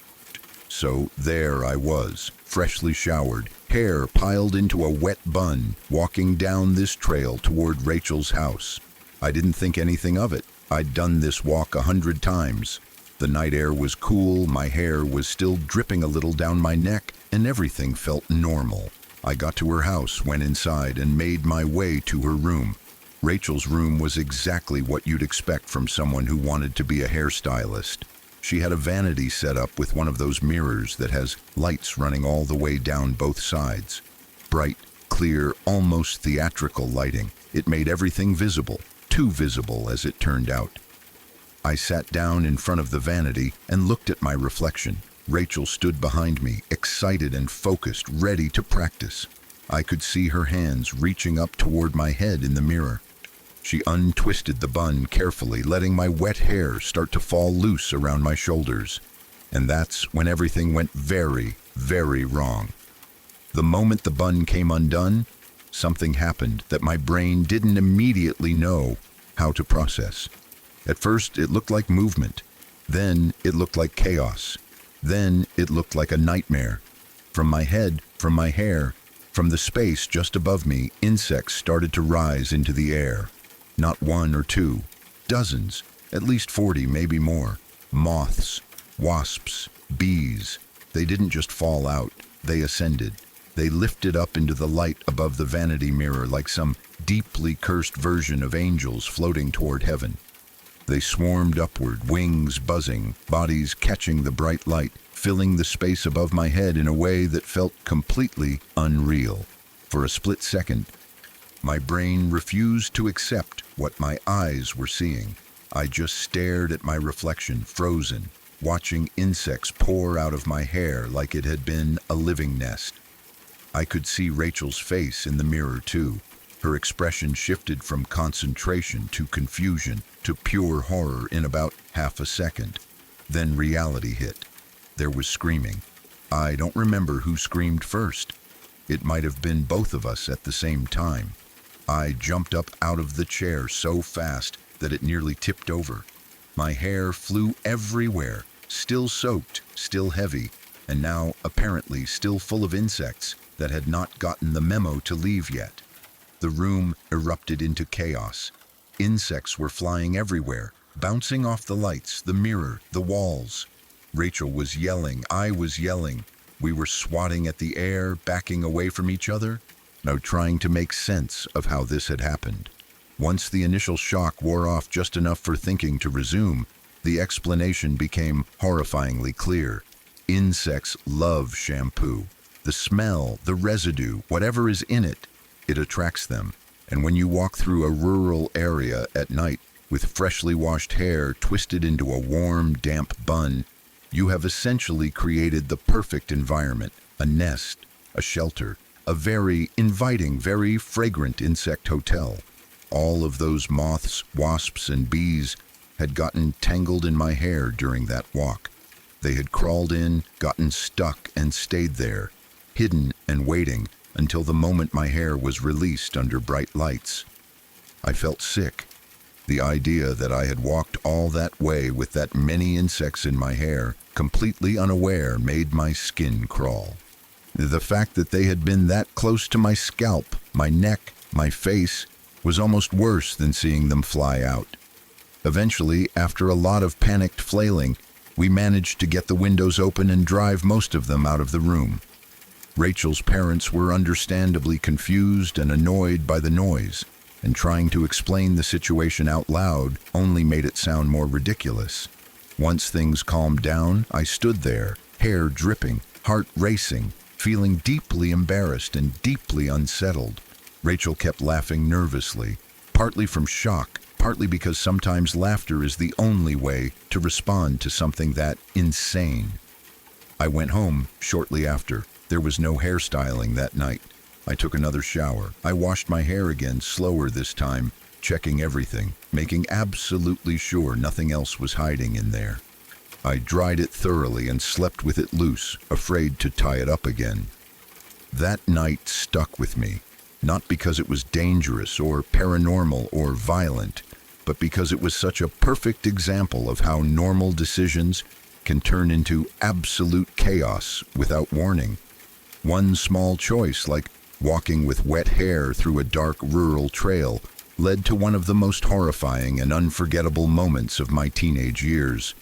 So there I was, freshly showered, hair piled into a wet bun, walking down this trail toward Rachel's house. I didn't think anything of it. I'd done this walk 100 times. The night air was cool, my hair was still dripping a little down my neck, and everything felt normal. I got to her house, went inside, and made my way to her room. Rachel's room was exactly what you'd expect from someone who wanted to be a hairstylist. She had a vanity set up with one of those mirrors that has lights running all the way down both sides. Bright, clear, almost theatrical lighting. It made everything visible, too visible as it turned out. I sat down in front of the vanity and looked at my reflection. Rachel stood behind me, excited and focused, ready to practice. I could see her hands reaching up toward my head in the mirror. She untwisted the bun carefully, letting my wet hair start to fall loose around my shoulders. And that's when everything went very, very wrong. The moment the bun came undone, something happened that my brain didn't immediately know how to process. At first, it looked like movement. Then, it looked like chaos. Then, it looked like a nightmare. From my head, from my hair, from the space just above me, insects started to rise into the air. Not one or two, dozens, at least 40, maybe more. Moths, wasps, bees. They didn't just fall out, they ascended. They lifted up into the light above the vanity mirror like some deeply cursed version of angels floating toward heaven. They swarmed upward, wings buzzing, bodies catching the bright light, filling the space above my head in a way that felt completely unreal. For a split second, my brain refused to accept what my eyes were seeing. I just stared at my reflection, frozen, watching insects pour out of my hair like it had been a living nest. I could see Rachel's face in the mirror too. Her expression shifted from concentration to confusion to pure horror in about half a second. Then reality hit. There was screaming. I don't remember who screamed first. It might have been both of us at the same time. I jumped up out of the chair so fast that it nearly tipped over. My hair flew everywhere, still soaked, still heavy, and now apparently still full of insects that had not gotten the memo to leave yet. The room erupted into chaos. Insects were flying everywhere, bouncing off the lights, the mirror, the walls. Rachel was yelling, I was yelling. We were swatting at the air, backing away from each other, now trying to make sense of how this had happened. Once the initial shock wore off just enough for thinking to resume, the explanation became horrifyingly clear. Insects love shampoo. The smell, the residue, whatever is in it, it attracts them. And when you walk through a rural area at night with freshly washed hair twisted into a warm, damp bun, you have essentially created the perfect environment, a nest, a shelter, a very inviting, very fragrant insect hotel. All of those moths, wasps, and bees had gotten tangled in my hair during that walk. They had crawled in, gotten stuck, and stayed there, hidden and waiting until the moment my hair was released under bright lights. I felt sick. The idea that I had walked all that way with that many insects in my hair, completely unaware, made my skin crawl. The fact that they had been that close to my scalp, my neck, my face, was almost worse than seeing them fly out. Eventually, after a lot of panicked flailing, we managed to get the windows open and drive most of them out of the room. Rachel's parents were understandably confused and annoyed by the noise, and trying to explain the situation out loud only made it sound more ridiculous. Once things calmed down, I stood there, hair dripping, heart racing, feeling deeply embarrassed and deeply unsettled. Rachel kept laughing nervously, partly from shock, partly because sometimes laughter is the only way to respond to something that insane. I went home shortly after. There was no hairstyling that night. I took another shower. I washed my hair again, slower this time, checking everything, making absolutely sure nothing else was hiding in there. I dried it thoroughly and slept with it loose, afraid to tie it up again. That night stuck with me, not because it was dangerous or paranormal or violent, but because it was such a perfect example of how normal decisions can turn into absolute chaos without warning. One small choice, like walking with wet hair through a dark rural trail, led to one of the most horrifying and unforgettable moments of my teenage years.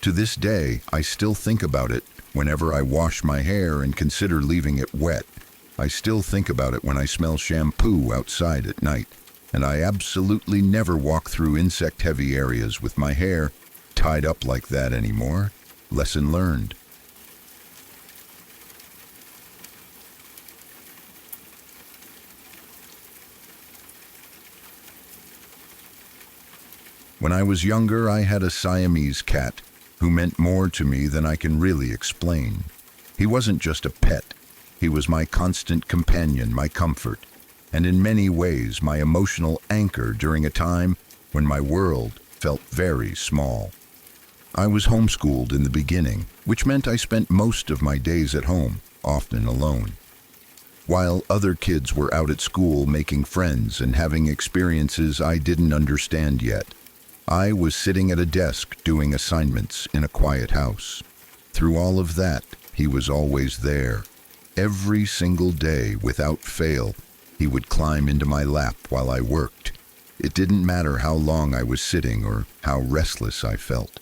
To this day, I still think about it whenever I wash my hair and consider leaving it wet. I still think about it when I smell shampoo outside at night. And I absolutely never walk through insect-heavy areas with my hair tied up like that anymore. Lesson learned. When I was younger, I had a Siamese cat who meant more to me than I can really explain. He wasn't just a pet. He was my constant companion, my comfort, and in many ways my emotional anchor during a time when my world felt very small. I was homeschooled in the beginning, which meant I spent most of my days at home, often alone. While other kids were out at school making friends and having experiences I didn't understand yet, I was sitting at a desk doing assignments in a quiet house. Through all of that, he was always there. Every single day, without fail, he would climb into my lap while I worked. It didn't matter how long I was sitting or how restless I felt.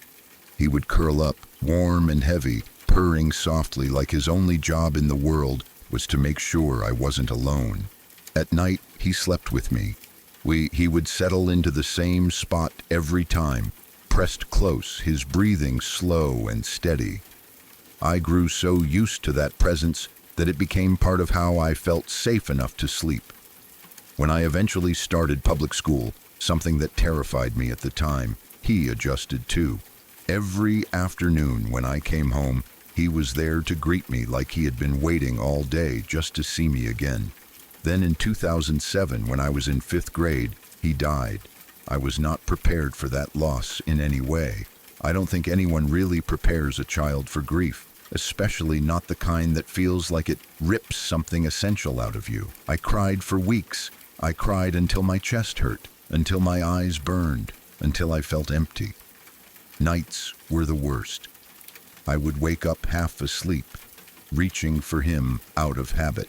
He would curl up, warm and heavy, purring softly like his only job in the world was to make sure I wasn't alone. At night, he slept with me. He would settle into the same spot every time, pressed close, his breathing slow and steady. I grew so used to that presence that it became part of how I felt safe enough to sleep. When I eventually started public school, something that terrified me at the time, he adjusted too. Every afternoon when I came home, he was there to greet me like he had been waiting all day just to see me again. Then in 2007, when I was in 5th grade, he died. I was not prepared for that loss in any way. I don't think anyone really prepares a child for grief, especially not the kind that feels like it rips something essential out of you. I cried for weeks. I cried until my chest hurt, until my eyes burned, until I felt empty. Nights were the worst. I would wake up half asleep, reaching for him out of habit.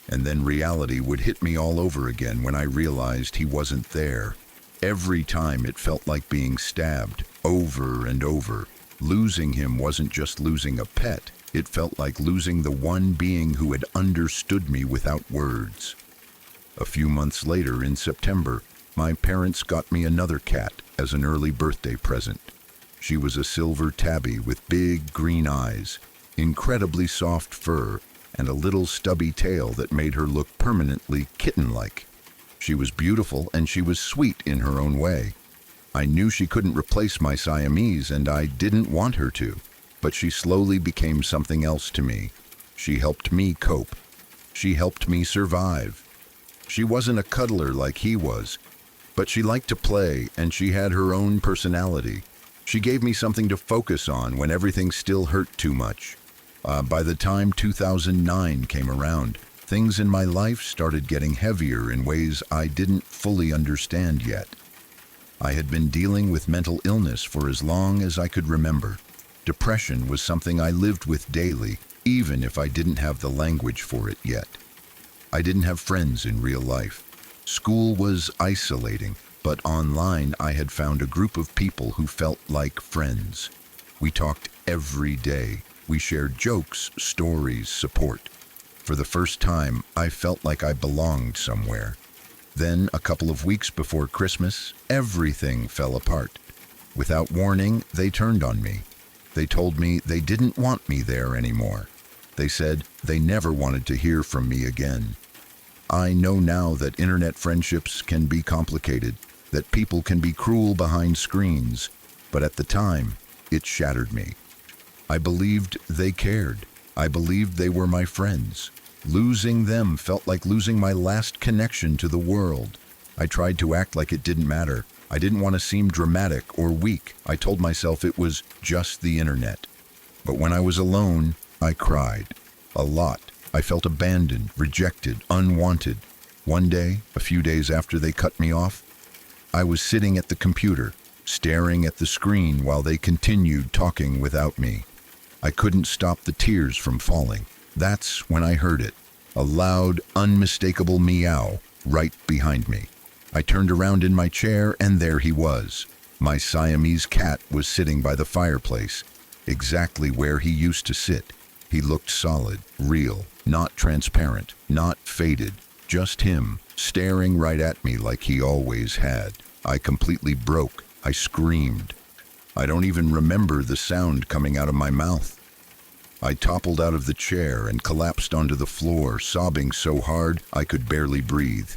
And then reality would hit me all over again when I realized he wasn't there. Every time it felt like being stabbed, over and over. Losing him wasn't just losing a pet. It felt like losing the one being who had understood me without words. A few months later, in September, my parents got me another cat as an early birthday present. She was a silver tabby with big green eyes, incredibly soft fur, and a little stubby tail that made her look permanently kitten-like. She was beautiful and she was sweet in her own way. I knew she couldn't replace my Siamese and I didn't want her to, but she slowly became something else to me. She helped me cope. She helped me survive. She wasn't a cuddler like he was, but she liked to play and she had her own personality. She gave me something to focus on when everything still hurt too much. By the time 2009 came around, things in my life started getting heavier in ways I didn't fully understand yet. I had been dealing with mental illness for as long as I could remember. Depression was something I lived with daily, even if I didn't have the language for it yet. I didn't have friends in real life. School was isolating, but online I had found a group of people who felt like friends. We talked every day. We shared jokes, stories, support. For the first time, I felt like I belonged somewhere. Then, a couple of weeks before Christmas, everything fell apart. Without warning, they turned on me. They told me they didn't want me there anymore. They said they never wanted to hear from me again. I know now that internet friendships can be complicated, that people can be cruel behind screens, but at the time, it shattered me. I believed they cared. I believed they were my friends. Losing them felt like losing my last connection to the world. I tried to act like it didn't matter. I didn't want to seem dramatic or weak. I told myself it was just the internet. But when I was alone, I cried. A lot. I felt abandoned, rejected, unwanted. One day, a few days after they cut me off, I was sitting at the computer, staring at the screen while they continued talking without me. I couldn't stop the tears from falling. That's when I heard it, a loud, unmistakable meow right behind me. I turned around in my chair and there he was. My Siamese cat was sitting by the fireplace, exactly where he used to sit. He looked solid, real, not transparent, not faded, just him, staring right at me like he always had. I completely broke. I screamed. I don't even remember the sound coming out of my mouth. I toppled out of the chair and collapsed onto the floor, sobbing so hard I could barely breathe.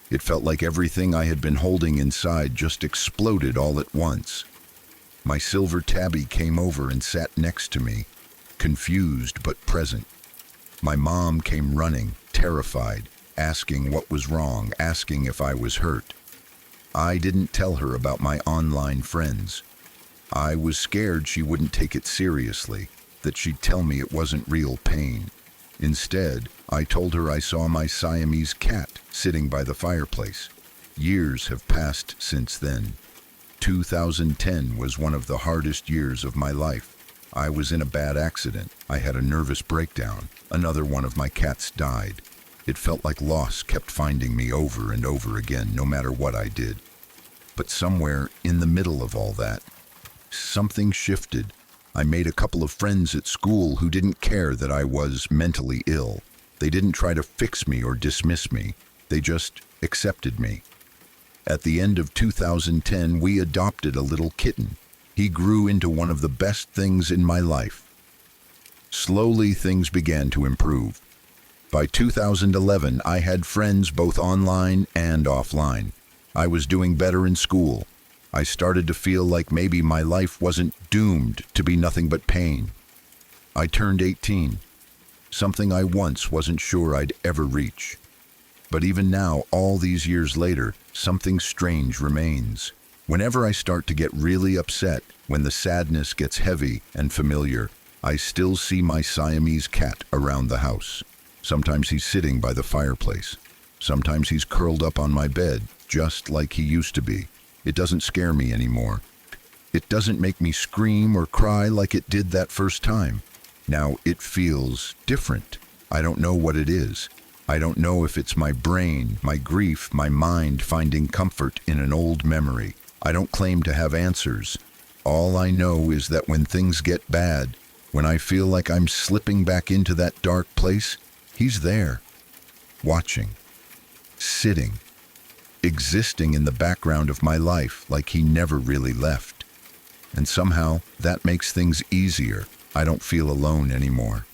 It felt like everything I had been holding inside just exploded all at once. My silver tabby came over and sat next to me, confused but present. My mom came running, terrified, asking what was wrong, asking if I was hurt. I didn't tell her about my online friends. I was scared she wouldn't take it seriously, that she'd tell me it wasn't real pain. Instead, I told her I saw my Siamese cat sitting by the fireplace. Years have passed since then. 2010 was one of the hardest years of my life. I was in a bad accident. I had a nervous breakdown. Another one of my cats died. It felt like loss kept finding me over and over again, no matter what I did. But somewhere in the middle of all that, something shifted. I made a couple of friends at school who didn't care that I was mentally ill. They didn't try to fix me or dismiss me. They just accepted me. At the end of 2010, we adopted a little kitten. He grew into one of the best things in my life. Slowly, things began to improve. By 2011, I had friends both online and offline. I was doing better in school. I started to feel like maybe my life wasn't doomed to be nothing but pain. I turned 18, something I once wasn't sure I'd ever reach. But even now, all these years later, something strange remains. Whenever I start to get really upset, when the sadness gets heavy and familiar, I still see my Siamese cat around the house. Sometimes he's sitting by the fireplace. Sometimes he's curled up on my bed, just like he used to be. It doesn't scare me anymore. It doesn't make me scream or cry like it did that first time. Now it feels different. I don't know what it is. I don't know if it's my brain, my grief, my mind finding comfort in an old memory. I don't claim to have answers. All I know is that when things get bad, when I feel like I'm slipping back into that dark place, he's there, watching, sitting, existing in the background of my life like he never really left. And somehow that makes things easier. I don't feel alone anymore.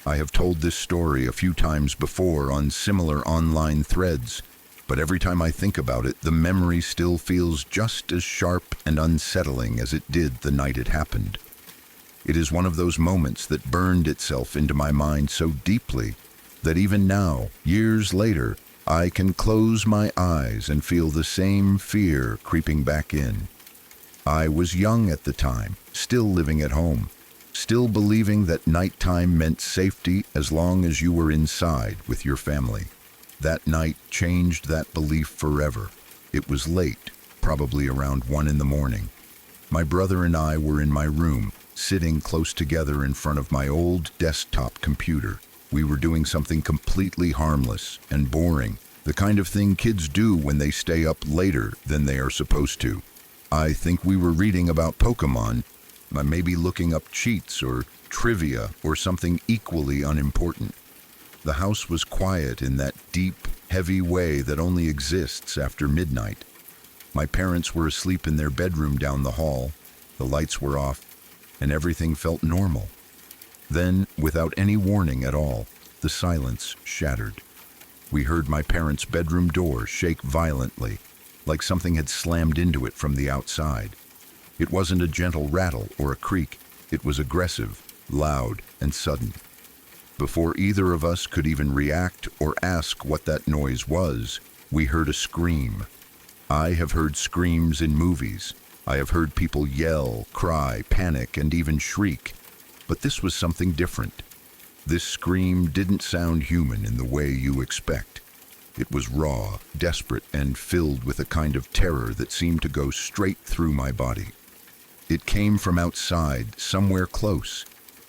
I have told this story a few times before on similar online threads, but every time I think about it, the memory still feels just as sharp and unsettling as it did the night it happened. It is one of those moments that burned itself into my mind so deeply that even now, years later, I can close my eyes and feel the same fear creeping back in. I was young at the time, still living at home, still believing that nighttime meant safety as long as you were inside with your family. That night changed that belief forever. It was late, probably around 1 a.m. My brother and I were in my room, sitting close together in front of my old desktop computer. We were doing something completely harmless and boring, the kind of thing kids do when they stay up later than they are supposed to. I think we were reading about Pokemon, maybe looking up cheats or trivia or something equally unimportant. The house was quiet in that deep, heavy way that only exists after midnight. My parents were asleep in their bedroom down the hall, the lights were off, and everything felt normal. Then, without any warning at all, the silence shattered. We heard my parents' bedroom door shake violently, like something had slammed into it from the outside. It wasn't a gentle rattle or a creak. It was aggressive, loud, and sudden. Before either of us could even react or ask what that noise was, we heard a scream. I have heard screams in movies. I have heard people yell, cry, panic, and even shriek. But this was something different. This scream didn't sound human in the way you expect. It was raw, desperate, and filled with a kind of terror that seemed to go straight through my body. It came from outside, somewhere close,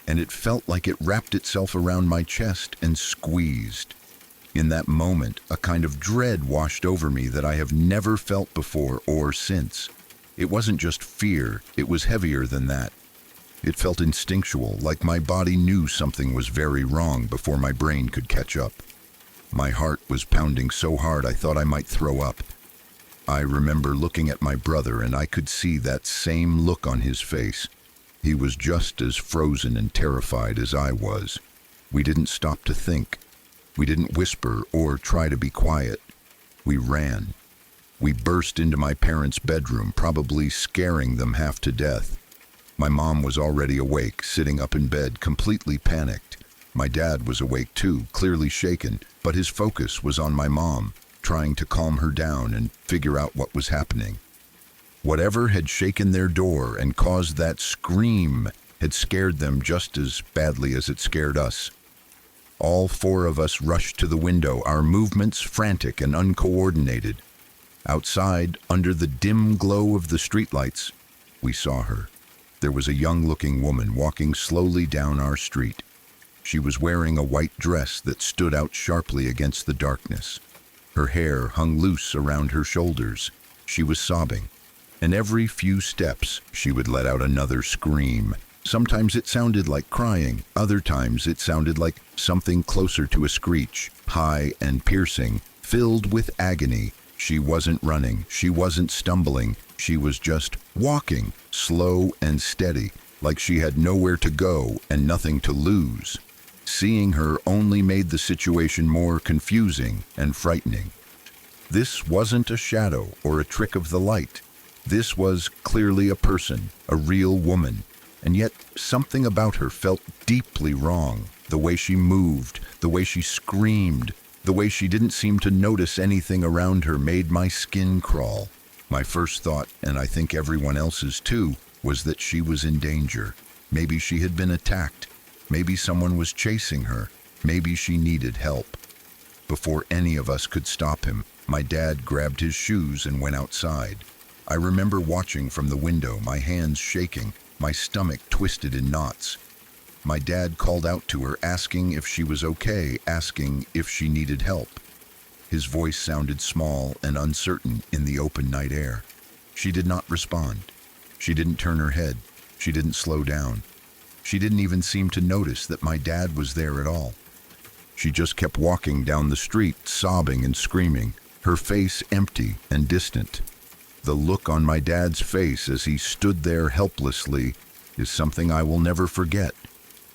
and it felt like it wrapped itself around my chest and squeezed. In that moment, a kind of dread washed over me that I have never felt before or since. It wasn't just fear, it was heavier than that. It felt instinctual, like my body knew something was very wrong before my brain could catch up. My heart was pounding so hard I thought I might throw up. I remember looking at my brother and I could see that same look on his face. He was just as frozen and terrified as I was. We didn't stop to think. We didn't whisper or try to be quiet. We ran. We burst into my parents' bedroom, probably scaring them half to death. My mom was already awake, sitting up in bed, completely panicked. My dad was awake too, clearly shaken, but his focus was on my mom, trying to calm her down and figure out what was happening. Whatever had shaken their door and caused that scream had scared them just as badly as it scared us. All four of us rushed to the window, our movements frantic and uncoordinated. Outside, under the dim glow of the streetlights, we saw her. There was a young-looking woman walking slowly down our street. She was wearing a white dress that stood out sharply against the darkness. Her hair hung loose around her shoulders. She was sobbing, and every few steps she would let out another scream. Sometimes it sounded like crying, other times it sounded like something closer to a screech, high and piercing, filled with agony. She wasn't running, she wasn't stumbling, she was just walking, slow and steady, like she had nowhere to go and nothing to lose. Seeing her only made the situation more confusing and frightening. This wasn't a shadow or a trick of the light. This was clearly a person, a real woman, and yet something about her felt deeply wrong. The way she moved, the way she screamed, the way she didn't seem to notice anything around her made my skin crawl. My first thought, and I think everyone else's too, was that she was in danger. Maybe she had been attacked. Maybe someone was chasing her. Maybe she needed help. Before any of us could stop him, my dad grabbed his shoes and went outside. I remember watching from the window, my hands shaking, my stomach twisted in knots. My dad called out to her, asking if she was okay, asking if she needed help. His voice sounded small and uncertain in the open night air. She did not respond. She didn't turn her head. She didn't slow down. She didn't even seem to notice that my dad was there at all. She just kept walking down the street, sobbing and screaming, her face empty and distant. The look on my dad's face as he stood there helplessly is something I will never forget.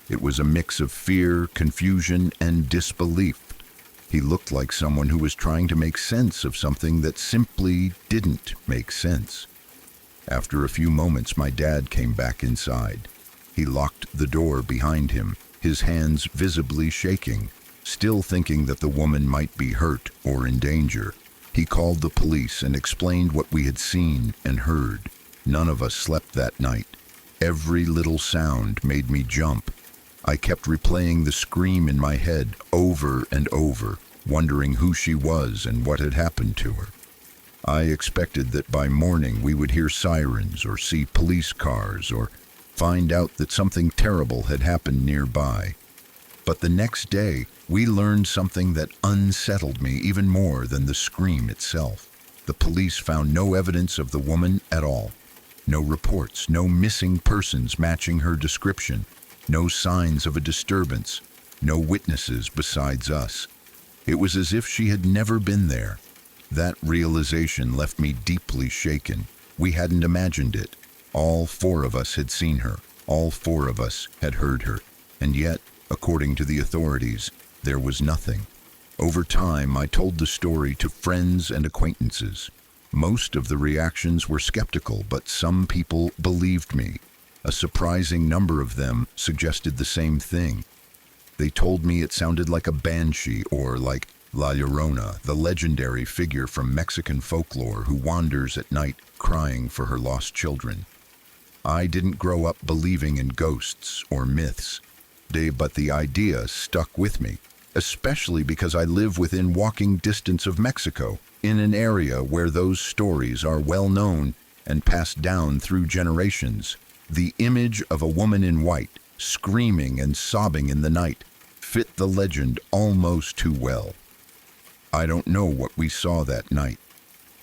It was a mix of fear, confusion, and disbelief. He looked like someone who was trying to make sense of something that simply didn't make sense. After a few moments, my dad came back inside. He locked the door behind him, his hands visibly shaking, still thinking that the woman might be hurt or in danger. He called the police and explained what we had seen and heard. None of us slept that night. Every little sound made me jump. I kept replaying the scream in my head over and over, wondering who she was and what had happened to her. I expected that by morning we would hear sirens or see police cars or find out that something terrible had happened nearby. But the next day, we learned something that unsettled me even more than the scream itself. The police found no evidence of the woman at all. No reports, no missing persons matching her description, no signs of a disturbance, no witnesses besides us. It was as if she had never been there. That realization left me deeply shaken. We hadn't imagined it. All four of us had seen her. All four of us had heard her. And yet, according to the authorities, there was nothing. Over time, I told the story to friends and acquaintances. Most of the reactions were skeptical, but some people believed me. A surprising number of them suggested the same thing. They told me it sounded like a banshee or like La Llorona, the legendary figure from Mexican folklore who wanders at night crying for her lost children. I didn't grow up believing in ghosts or myths. but the idea stuck with me, especially because I live within walking distance of Mexico, in an area where those stories are well known and passed down through generations. The image of a woman in white, screaming and sobbing in the night, fit the legend almost too well. I don't know what we saw that night.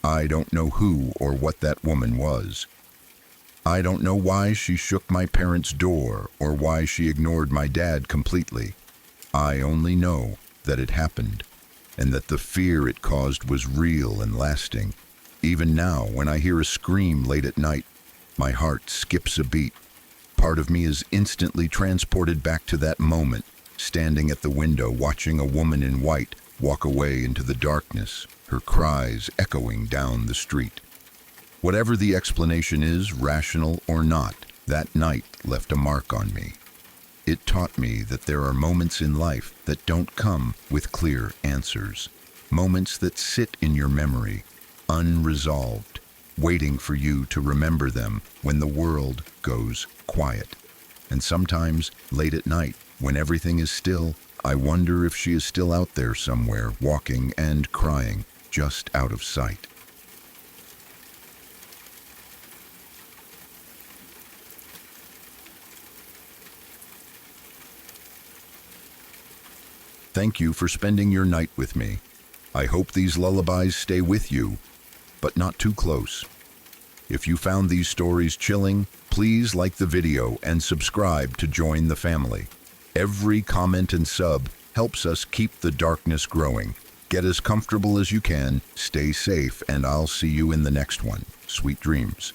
I don't know who or what that woman was. I don't know why she shook my parents' door or why she ignored my dad completely. I only know that it happened, and that the fear it caused was real and lasting. Even now, when I hear a scream late at night, my heart skips a beat. Part of me is instantly transported back to that moment, standing at the window watching a woman in white walk away into the darkness, her cries echoing down the street. Whatever the explanation is, rational or not, that night left a mark on me. It taught me that there are moments in life that don't come with clear answers. Moments that sit in your memory, unresolved, waiting for you to remember them when the world goes quiet. And sometimes, late at night, when everything is still, I wonder if she is still out there somewhere, walking and crying, just out of sight. Thank you for spending your night with me. I hope these lullabies stay with you, but not too close. If you found these stories chilling, please like the video and subscribe to join the family. Every comment and sub helps us keep the darkness growing. Get as comfortable as you can, stay safe, and I'll see you in the next one. Sweet dreams.